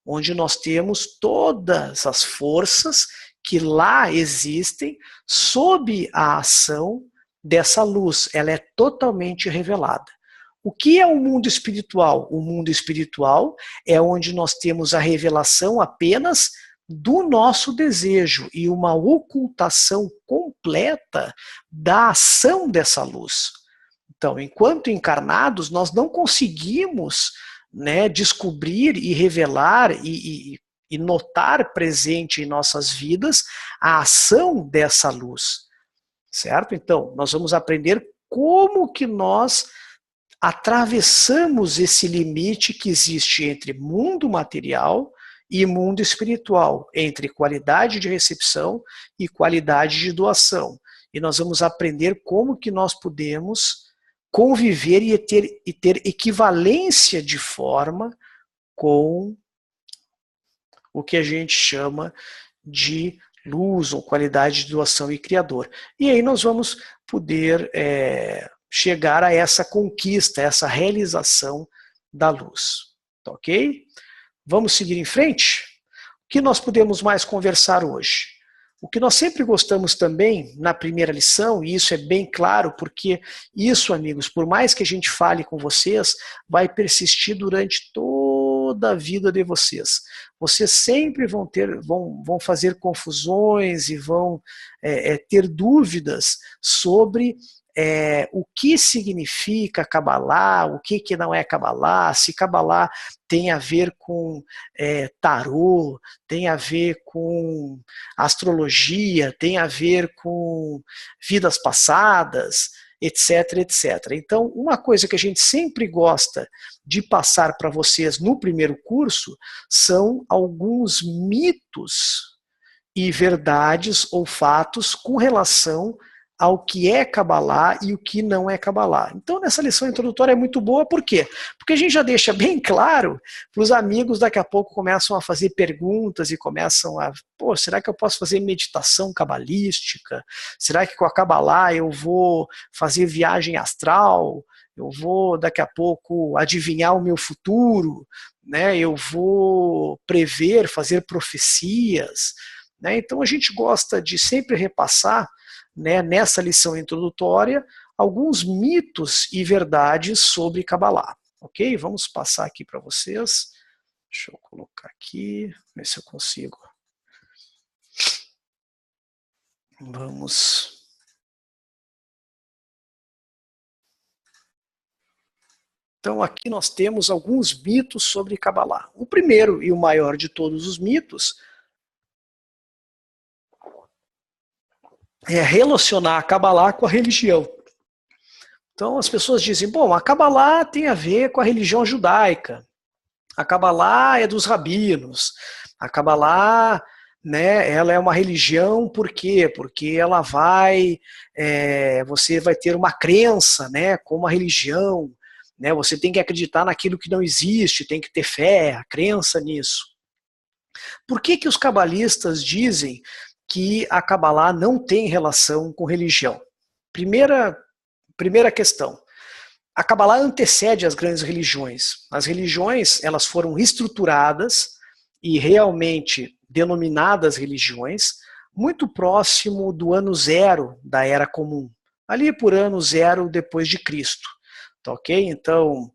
onde nós temos todas as forças que lá existem sob a ação dessa luz. Ela é totalmente revelada. O que é o mundo espiritual? O mundo espiritual é onde nós temos a revelação apenas do nosso desejo e uma ocultação completa da ação dessa luz. Então, enquanto encarnados, nós não conseguimos, né, descobrir e revelar e notar presente em nossas vidas a ação dessa luz, certo? Então, nós vamos aprender como que nós atravessamos esse limite que existe entre mundo material e mundo espiritual, entre qualidade de recepção e qualidade de doação. E nós vamos aprender como que nós podemos conviver e ter equivalência de forma com o que a gente chama de luz ou qualidade de doação e criador. E aí nós vamos poder chegar a essa conquista, essa realização da luz. Tá ok? Vamos seguir em frente? O que nós podemos mais conversar hoje? O que nós sempre gostamos também na primeira lição, e isso é bem claro, porque isso, amigos, por mais que a gente fale com vocês, vai persistir durante toda a vida de vocês. Vocês sempre vão fazer confusões e vão ter dúvidas sobre o que significa Kabbalah, o que não é Kabbalah, se Kabbalah tem a ver com tarô, tem a ver com astrologia, tem a ver com vidas passadas, etc, etc. Então, uma coisa que a gente sempre gosta de passar para vocês no primeiro curso são alguns mitos e verdades ou fatos com relação ao que é Kabbalah e o que não é Kabbalah. Então, nessa lição introdutória é muito boa, por quê? Porque a gente já deixa bem claro para os amigos, daqui a pouco começam a fazer perguntas e começam a, pô, será que eu posso fazer meditação cabalística? Será que com a Kabbalah eu vou fazer viagem astral? Eu vou, daqui a pouco, adivinhar o meu futuro? Né? Eu vou prever, fazer profecias? Né? Então, a gente gosta de sempre repassar, né, nessa lição introdutória, alguns mitos e verdades sobre Kabbalah. Ok? Vamos passar aqui para vocês. Deixa eu colocar aqui, ver se eu consigo. Vamos. Então, aqui nós temos alguns mitos sobre Kabbalah. O primeiro e o maior de todos os mitos é relacionar a Kabbalah com a religião. Então as pessoas dizem, bom, a Kabbalah tem a ver com a religião judaica, a Kabbalah é dos rabinos, a Kabbalah, né, ela é uma religião, por quê? Porque ela você vai ter uma crença, né, com uma religião, né, você tem que acreditar naquilo que não existe, tem que ter fé, a crença nisso. Por que que os cabalistas dizem que a Kabbalah não tem relação com religião? Primeira questão. A Kabbalah antecede as grandes religiões. As religiões, elas foram estruturadas e realmente denominadas religiões muito próximo do ano zero da Era Comum. Ali por ano zero depois de Cristo. Tá ok? Então,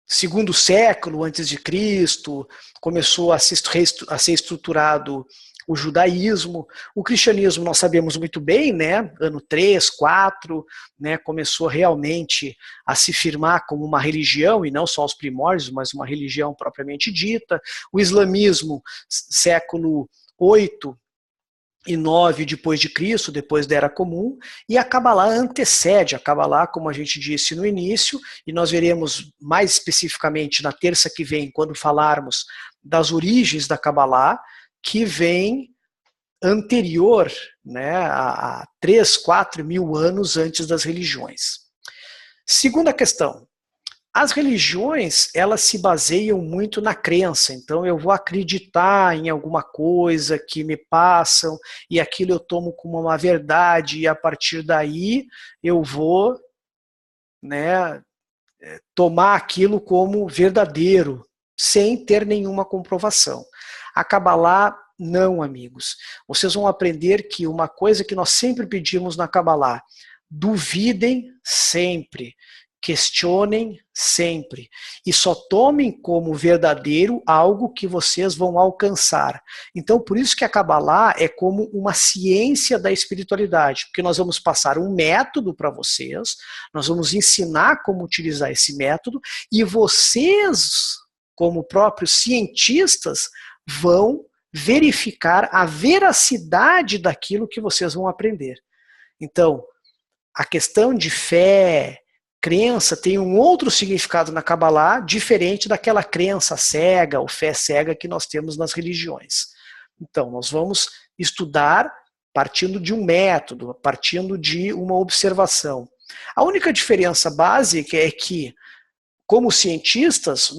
segundo século antes de Cristo, começou a ser estruturado o judaísmo. O cristianismo nós sabemos muito bem, né? Ano 3, 4, né? Começou realmente a se firmar como uma religião, e não só os primórdios, mas uma religião propriamente dita. O islamismo, século 8 e 9 depois de Cristo, depois da Era Comum, e a Kabbalah antecede. A Kabbalah, como a gente disse no início, e nós veremos mais especificamente na terça que vem, quando falarmos das origens da Kabbalah, que vem anterior, né, a 3, 4 mil anos antes das religiões. Segunda questão. As religiões, elas se baseiam muito na crença, então eu vou acreditar em alguma coisa que me passam e aquilo eu tomo como uma verdade e a partir daí eu vou, né, tomar aquilo como verdadeiro, sem ter nenhuma comprovação. A Kabbalah, não, amigos. Vocês vão aprender que uma coisa que nós sempre pedimos na Kabbalah, duvidem sempre. questionem sempre e só tomem como verdadeiro algo que vocês vão alcançar. Então, por isso que a Kabbalah é como uma ciência da espiritualidade, porque nós vamos passar um método para vocês, nós vamos ensinar como utilizar esse método e vocês, como próprios cientistas, vão verificar a veracidade daquilo que vocês vão aprender. Então, a questão de fé, crença, tem um outro significado na Kabbalah, diferente daquela crença cega ou fé cega que nós temos nas religiões. Então, nós vamos estudar partindo de um método, partindo de uma observação. A única diferença básica é que, como cientistas,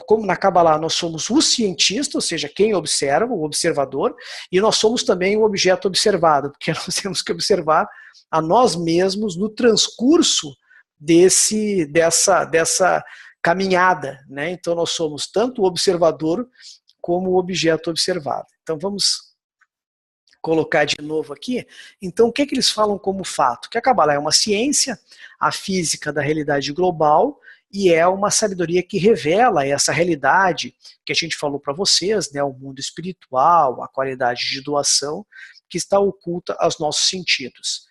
como na Kabbalah nós somos o cientista, ou seja, quem observa, o observador, e nós somos também o objeto observado, porque nós temos que observar a nós mesmos no transcurso dessa caminhada, né? Então nós somos tanto o observador como o objeto observado. Então vamos colocar de novo aqui. Então o que eles falam como fato? Que a Kabbalah é uma ciência, a física da realidade global, e é uma sabedoria que revela essa realidade que a gente falou para vocês, né, o mundo espiritual, a qualidade de doação, que está oculta aos nossos sentidos.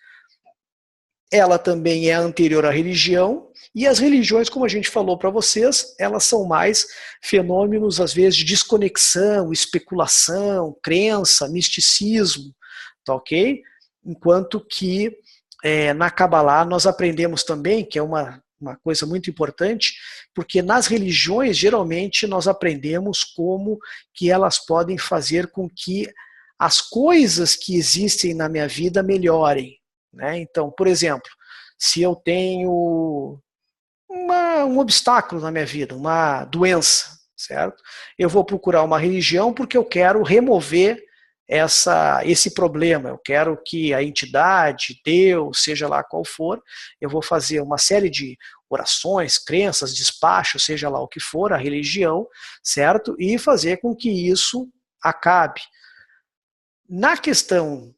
Ela também é anterior à religião, e as religiões, como a gente falou para vocês, elas são mais fenômenos, às vezes, de desconexão, especulação, crença, misticismo, tá ok? Enquanto que na Kabbalah nós aprendemos também, que é uma coisa muito importante, porque nas religiões, geralmente, nós aprendemos como que elas podem fazer com que as coisas que existem na minha vida melhorem. Né? Então, por exemplo, se eu tenho um obstáculo na minha vida, uma doença, certo? Eu vou procurar uma religião porque eu quero remover esse problema, eu quero que a entidade, Deus, seja lá qual for, eu vou fazer uma série de orações, crenças, despachos, seja lá o que for, a religião, certo? E fazer com que isso acabe. Na questão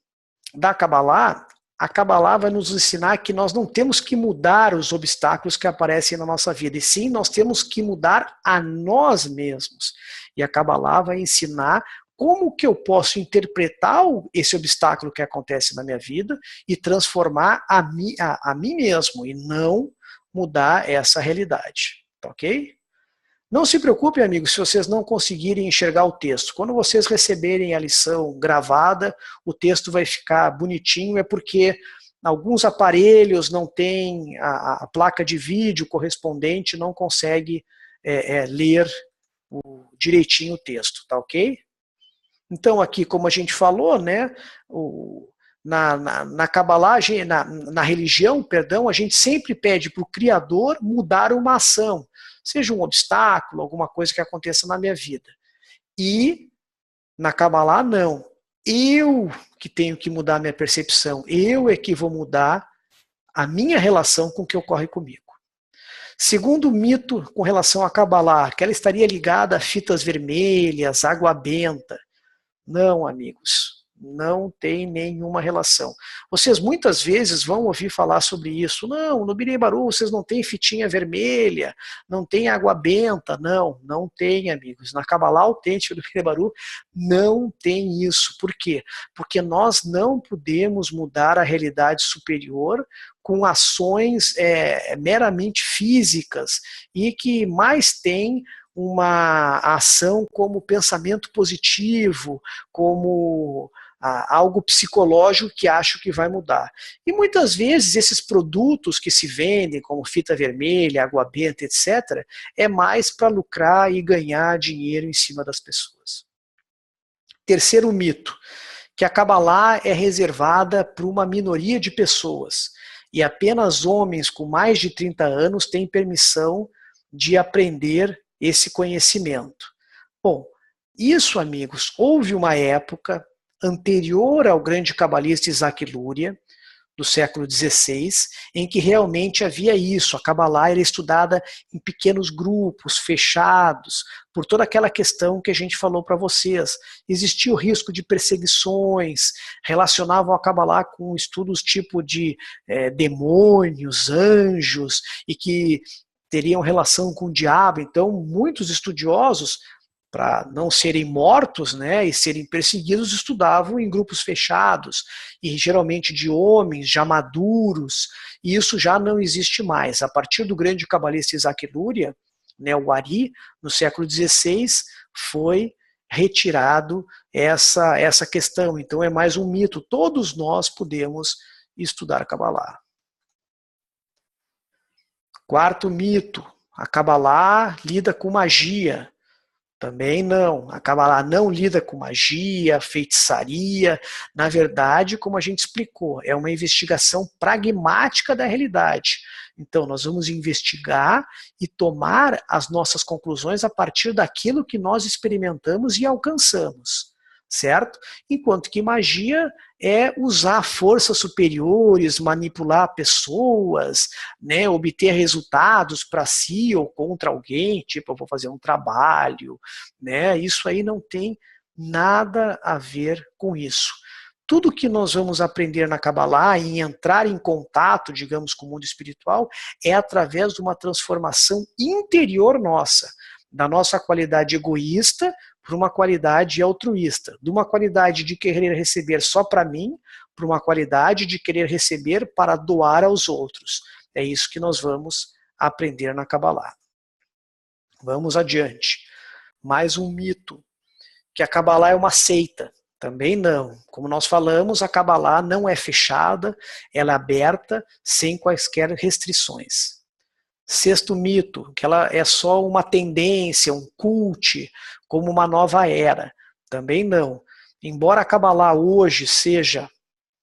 da Kabbalah, a Kabbalah vai nos ensinar que nós não temos que mudar os obstáculos que aparecem na nossa vida, e sim nós temos que mudar a nós mesmos. E a Kabbalah vai ensinar como que eu posso interpretar esse obstáculo que acontece na minha vida e transformar a mim mesmo, e não mudar essa realidade. Tá ok? Não se preocupem, amigos, se vocês não conseguirem enxergar o texto. Quando vocês receberem a lição gravada, o texto vai ficar bonitinho, é porque alguns aparelhos não têm a placa de vídeo correspondente, não consegue ler direitinho o texto, tá ok? Então aqui, como a gente falou, né, na Kabbalah, na religião, perdão, a gente sempre pede para o Criador mudar uma ação, seja um obstáculo, alguma coisa que aconteça na minha vida. E na Kabbalah, não. Eu que tenho que mudar a minha percepção, eu é que vou mudar a minha relação com o que ocorre comigo. Segundo mito com relação à Kabbalah, que ela estaria ligada a fitas vermelhas, água benta. Não, amigos, não tem nenhuma relação. Vocês muitas vezes vão ouvir falar sobre isso. Não, no Birei Baru vocês não têm fitinha vermelha, não tem água benta. Não, não tem, amigos. Na Kabbalah autêntica do Birei Baru não tem isso. Por quê? Porque nós não podemos mudar a realidade superior com ações meramente físicas e que mais tem uma ação como pensamento positivo, como algo psicológico que acho que vai mudar. E muitas vezes esses produtos que se vendem, como fita vermelha, água benta, etc., é mais para lucrar e ganhar dinheiro em cima das pessoas. Terceiro mito, que a Kabbalah é reservada para uma minoria de pessoas, e apenas homens com mais de 30 anos têm permissão de aprender esse conhecimento. Bom, isso, amigos, houve uma época anterior ao grande cabalista Isaac Luria, do século XVI, em que realmente havia isso. A Kabbalah era estudada em pequenos grupos, fechados, por toda aquela questão que a gente falou para vocês. Existia o risco de perseguições, relacionavam a Kabbalah com estudos tipo de demônios, anjos, e que teriam relação com o diabo. Então, muitos estudiosos, para não serem mortos, né, e serem perseguidos, estudavam em grupos fechados, e geralmente de homens já maduros, e isso já não existe mais. A partir do grande cabalista Isaac Luria, né, o Ari, no século XVI, foi retirado essa questão. Então é mais um mito. Todos nós podemos estudar Kabbalah. Quarto mito, a Kabbalah lida com magia. Também não. A Kabbalah não lida com magia, feitiçaria. Na verdade, como a gente explicou, é uma investigação pragmática da realidade. Então, nós vamos investigar e tomar as nossas conclusões a partir daquilo que nós experimentamos e alcançamos, certo? Enquanto que magia é usar forças superiores, manipular pessoas, né, obter resultados para si ou contra alguém, tipo, eu vou fazer um trabalho, né? Isso aí não tem nada a ver com isso. Tudo que nós vamos aprender na Kabbalah e entrar em contato, digamos, com o mundo espiritual, é através de uma transformação interior nossa, da nossa qualidade egoísta para uma qualidade altruísta, de uma qualidade de querer receber só para mim, para uma qualidade de querer receber para doar aos outros. É isso que nós vamos aprender na Kabbalah. Vamos adiante. Mais um mito, que a Kabbalah é uma seita. Também não. Como nós falamos, a Kabbalah não é fechada, ela é aberta, sem quaisquer restrições. Sexto mito, que ela é só uma tendência, um cult, como uma nova era. Também não. Embora a Kabbalah hoje seja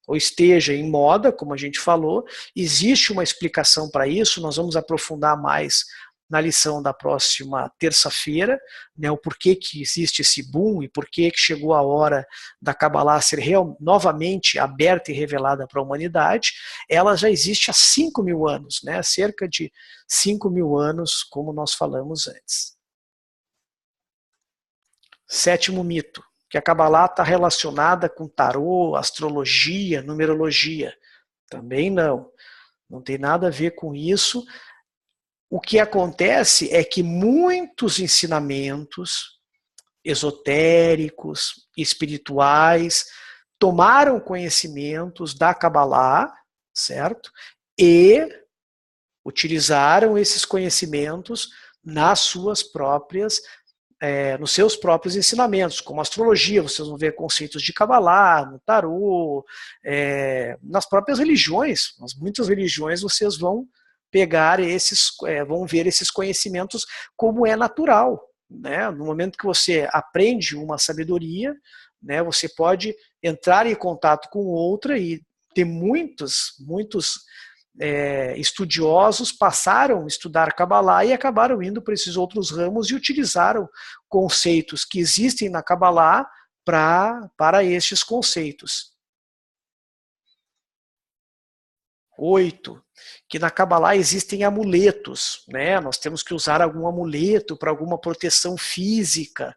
ou esteja em moda, como a gente falou, existe uma explicação para isso, nós vamos aprofundar mais na lição da próxima terça-feira, né, o porquê que existe esse boom e porquê que chegou a hora da Kabbalah ser novamente aberta e revelada para a humanidade. Ela já existe há 5.000 anos, né, cerca de 5.000 anos, como nós falamos antes. Sétimo mito, que a Kabbalah está relacionada com tarô, astrologia, numerologia. Também não. Não tem nada a ver com isso. O que acontece é que muitos ensinamentos esotéricos, espirituais, tomaram conhecimentos da Kabbalah, certo? E utilizaram esses conhecimentos nas suas próprias nos seus próprios ensinamentos, como astrologia, vocês vão ver conceitos de Kabbalah, no tarô, nas próprias religiões, nas muitas religiões vocês vão pegar vão ver esses conhecimentos como é natural, né? No momento que você aprende uma sabedoria, né, você pode entrar em contato com outra e ter muitos estudiosos passaram a estudar Kabbalah e acabaram indo para esses outros ramos e utilizaram conceitos que existem na Kabbalah para estes conceitos. 8. Que na Kabbalah existem amuletos, né? Nós temos que usar algum amuleto para alguma proteção física.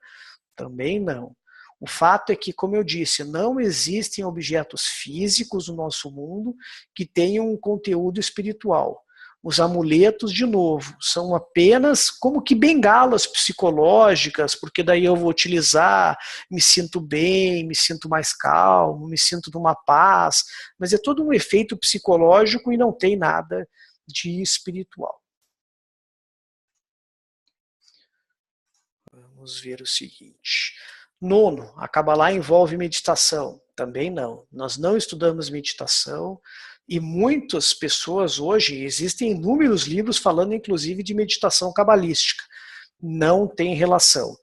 Também não. O fato é que, como eu disse, não existem objetos físicos no nosso mundo que tenham um conteúdo espiritual. Os amuletos, de novo, são apenas como que bengalas psicológicas, porque daí eu vou utilizar, me sinto bem, me sinto mais calmo, me sinto numa paz, mas é todo um efeito psicológico e não tem nada de espiritual. Vamos ver o seguinte. 9, a Kabbalah envolve meditação. Também não. Nós não estudamos meditação e muitas pessoas hoje, existem inúmeros livros falando inclusive de meditação cabalística. Não tem relação.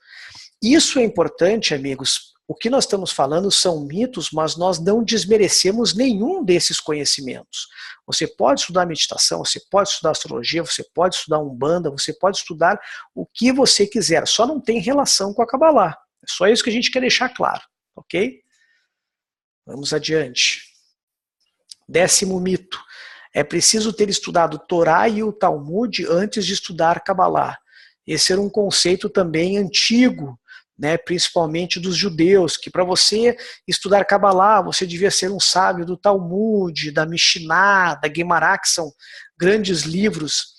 Isso é importante, amigos. O que nós estamos falando são mitos, mas nós não desmerecemos nenhum desses conhecimentos. Você pode estudar meditação, você pode estudar astrologia, você pode estudar Umbanda, você pode estudar o que você quiser, só não tem relação com a Kabbalah. É só isso que a gente quer deixar claro, ok? Vamos adiante. 10º mito. É preciso ter estudado Torá e o Talmud antes de estudar Kabbalah. Esse era um conceito também antigo, né, principalmente dos judeus, que para você estudar Kabbalah, você devia ser um sábio do Talmud, da Mishnah, da Gemara, que são grandes livros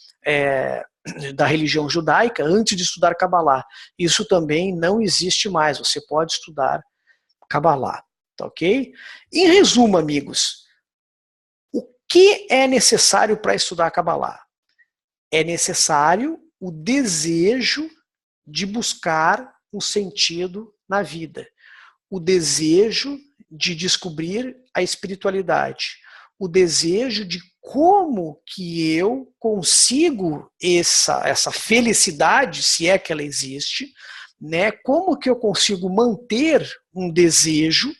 da religião judaica, antes de estudar Kabbalah. Isso também não existe mais, você pode estudar Kabbalah, tá ok? Em resumo, amigos, o que é necessário para estudar Kabbalah? É necessário o desejo de buscar um sentido na vida, o desejo de descobrir a espiritualidade, o desejo de como que eu consigo essa felicidade, se é que ela existe, né? Como que eu consigo manter um desejo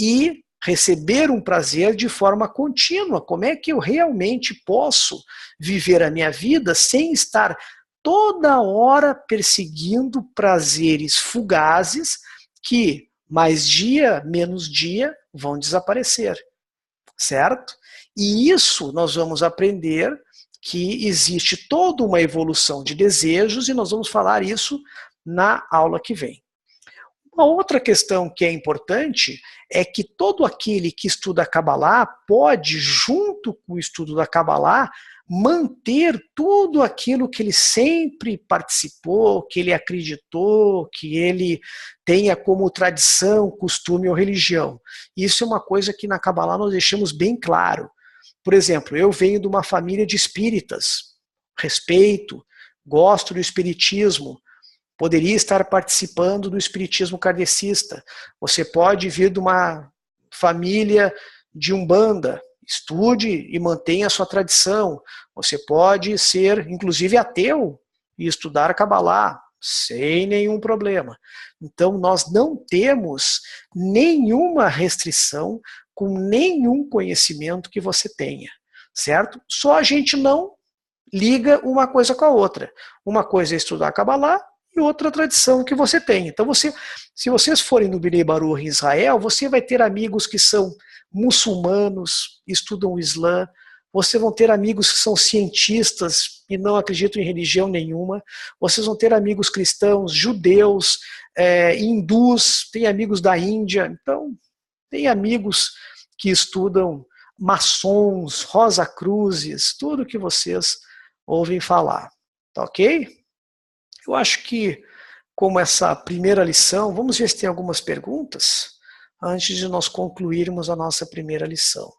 e receber um prazer de forma contínua, como é que eu realmente posso viver a minha vida sem estar toda hora perseguindo prazeres fugazes que, mais dia, menos dia, vão desaparecer, certo? E isso nós vamos aprender que existe toda uma evolução de desejos e nós vamos falar isso na aula que vem. Uma outra questão que é importante é que todo aquele que estuda a Kabbalah pode, junto com o estudo da Kabbalah, manter tudo aquilo que ele sempre participou, que ele acreditou, que ele tenha como tradição, costume ou religião. Isso é uma coisa que na Kabbalah nós deixamos bem claro. Por exemplo, eu venho de uma família de espíritas, respeito, gosto do espiritismo, poderia estar participando do espiritismo kardecista. Você pode vir de uma família de Umbanda, estude e mantenha a sua tradição. Você pode ser, inclusive, ateu e estudar Kabbalah, sem nenhum problema. Então, nós não temos nenhuma restrição com nenhum conhecimento que você tenha, certo? Só a gente não liga uma coisa com a outra. Uma coisa é estudar Kabbalah, e outra tradição que você tem. Então, se vocês forem no Bnei Baruch em Israel, você vai ter amigos que são muçulmanos, estudam o Islã, vocês vão ter amigos que são cientistas e não acreditam em religião nenhuma, vocês vão ter amigos cristãos, judeus, hindus, tem amigos da Índia, então tem amigos que estudam maçons, Rosa-Cruzes, tudo que vocês ouvem falar, tá ok? Eu acho que, como essa primeira lição, vamos ver se tem algumas perguntas antes de nós concluirmos a nossa primeira lição.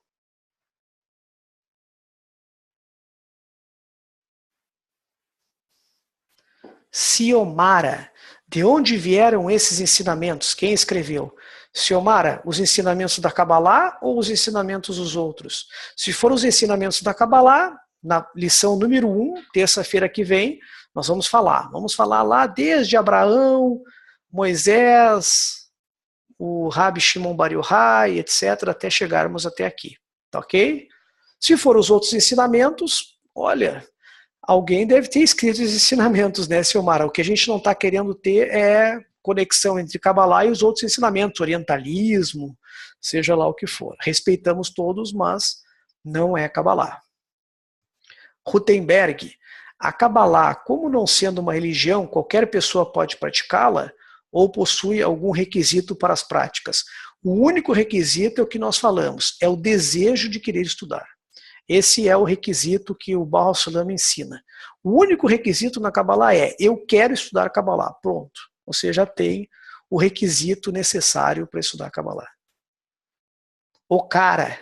Ciomara, de onde vieram esses ensinamentos? Quem escreveu? Ciomara, os ensinamentos da Kabbalah ou os ensinamentos dos outros? Se foram os ensinamentos da Kabbalah, na lição número 1, terça-feira que vem, nós vamos falar. Vamos falar lá desde Abraão, Moisés, o Rabi Shimon Bar Yochai, etc., até chegarmos até aqui. Tá ok? Se for os outros ensinamentos, olha, alguém deve ter escrito os ensinamentos, né, Ciomara? O que a gente não está querendo ter é conexão entre Kabbalah e os outros ensinamentos, orientalismo, seja lá o que for. Respeitamos todos, mas não é Kabbalah. Rutenberg, a Kabbalah, como não sendo uma religião, qualquer pessoa pode praticá-la ou possui algum requisito para as práticas? O único requisito é o que nós falamos, é o desejo de querer estudar. Esse é o requisito que o Baal HaSulam ensina. O único requisito na Kabbalah é, eu quero estudar Kabbalah, pronto. Você já tem o requisito necessário para estudar Kabbalah. O cara,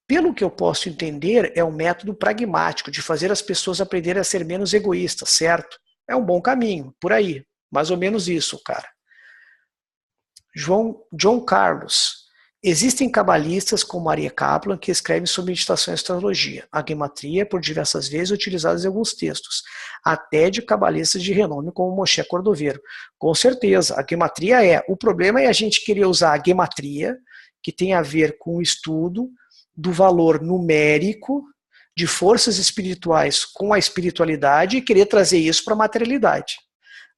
pelo que eu posso entender, é um método pragmático de fazer as pessoas aprenderem a ser menos egoístas, certo? É um bom caminho, por aí. Mais ou menos isso, cara. John Carlos. Existem cabalistas como Aryeh Kaplan que escrevem sobre meditação e astrologia. A gematria é por diversas vezes utilizada em alguns textos, até de cabalistas de renome como Moshe Cordoveiro. Com certeza, a gematria é. O problema é a gente querer usar a gematria, que tem a ver com o estudo do valor numérico de forças espirituais com a espiritualidade e querer trazer isso para a materialidade.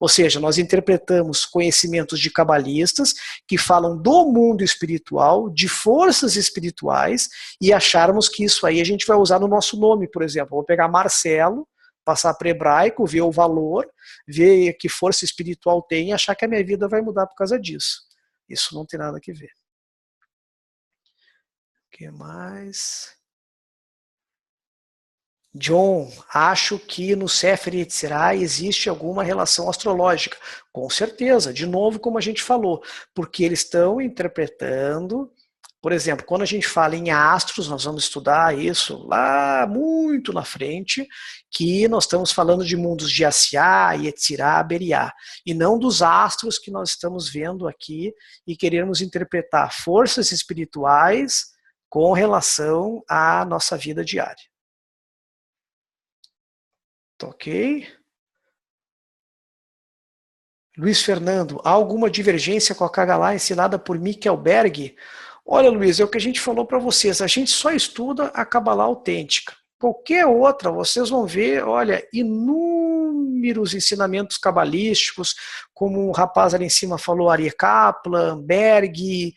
Ou seja, nós interpretamos conhecimentos de cabalistas que falam do mundo espiritual, de forças espirituais, e acharmos que isso aí a gente vai usar no nosso nome, por exemplo. Vou pegar Marcelo, passar para hebraico, ver o valor, ver que força espiritual tem e achar que a minha vida vai mudar por causa disso. Isso não tem nada a ver. O que mais? John, acho que no Sefer Yetzirah existe alguma relação astrológica. Com certeza, de novo, como a gente falou, porque eles estão interpretando, por exemplo, quando a gente fala em astros, nós vamos estudar isso lá muito na frente, que nós estamos falando de mundos de Asiá, Yetzirah, Beriá, e não dos astros que nós estamos vendo aqui e queremos interpretar forças espirituais com relação à nossa vida diária. Ok? Luiz Fernando, há alguma divergência com a Kabbalah ensinada por Mikkelberg? Olha, Luiz, é o que a gente falou para vocês, a gente só estuda a Kabbalah autêntica. Qualquer outra, vocês vão ver, olha, inúmeros ensinamentos cabalísticos, como o rapaz ali em cima falou, Aryeh Kaplan, Berg,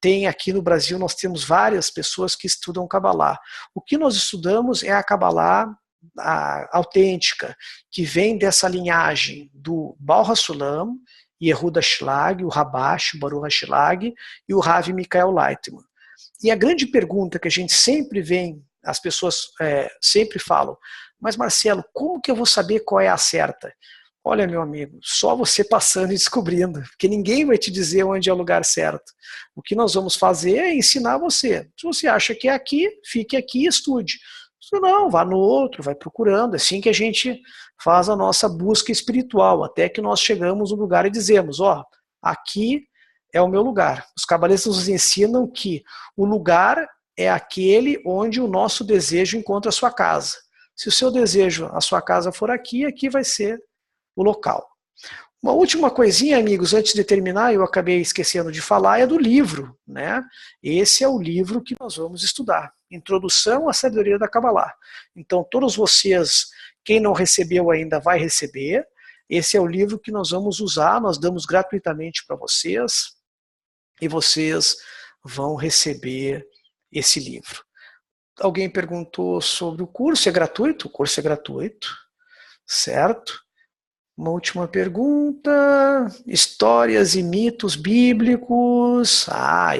tem aqui no Brasil, nós temos várias pessoas que estudam Kabbalah. O que nós estudamos é a Kabbalah autêntica, que vem dessa linhagem do Baal HaSulam, Yehuda Shlag, o Rabash, o Baruch HaShlag e o Rav Mikael Leitman. E a grande pergunta que a gente sempre vem, as pessoas sempre falam, mas Marcelo, como que eu vou saber qual é a certa? Olha, meu amigo, só você passando e descobrindo, porque ninguém vai te dizer onde é o lugar certo. O que nós vamos fazer é ensinar você. Se você acha que é aqui, fique aqui e estude. Se não, vá no outro, vai procurando. É assim que a gente faz a nossa busca espiritual, até que nós chegamos no lugar e dizemos, ó, aqui é o meu lugar. Os cabalistas nos ensinam que o lugar é aquele onde o nosso desejo encontra a sua casa. Se o seu desejo, a sua casa for aqui, aqui vai ser o local. Uma última coisinha, amigos, antes de terminar, eu acabei esquecendo de falar, é do livro, né? Esse é o livro que nós vamos estudar, Introdução à Sabedoria da Kabbalah. Então, todos vocês, quem não recebeu ainda, vai receber. Esse é o livro que nós vamos usar, nós damos gratuitamente para vocês, e vocês vão receber esse livro. Alguém perguntou sobre o curso, é gratuito? O curso é gratuito, certo? Uma última pergunta, histórias e mitos bíblicos,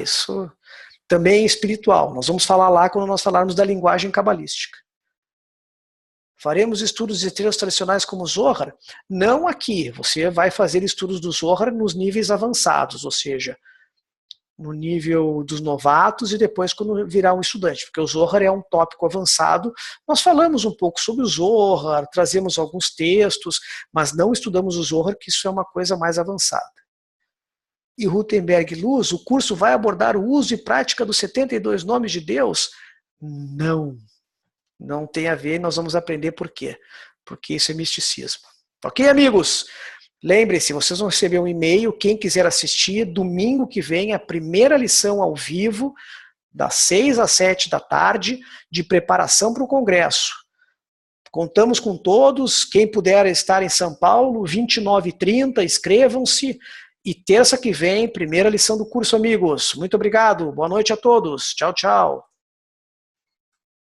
isso também é espiritual, nós vamos falar lá quando nós falarmos da linguagem cabalística. Faremos estudos de estrelas tradicionais como o Zohar? Não aqui, você vai fazer estudos do Zohar nos níveis avançados, ou seja, no nível dos novatos e depois quando virar um estudante, porque o Zohar é um tópico avançado. Nós falamos um pouco sobre o Zohar, trazemos alguns textos, mas não estudamos o Zohar, que isso é uma coisa mais avançada. E Rutenberg Luz, o curso vai abordar o uso e prática dos 72 nomes de Deus? Não, não tem a ver, nós vamos aprender por quê. Porque isso é misticismo. Ok, amigos? Lembre-se, vocês vão receber um e-mail, quem quiser assistir, domingo que vem, a primeira lição ao vivo, das 6 às 7 da tarde, de preparação para o Congresso. Contamos com todos, quem puder estar em São Paulo, 29h30, inscrevam-se, e terça que vem, primeira lição do curso, amigos. Muito obrigado, boa noite a todos, tchau, tchau.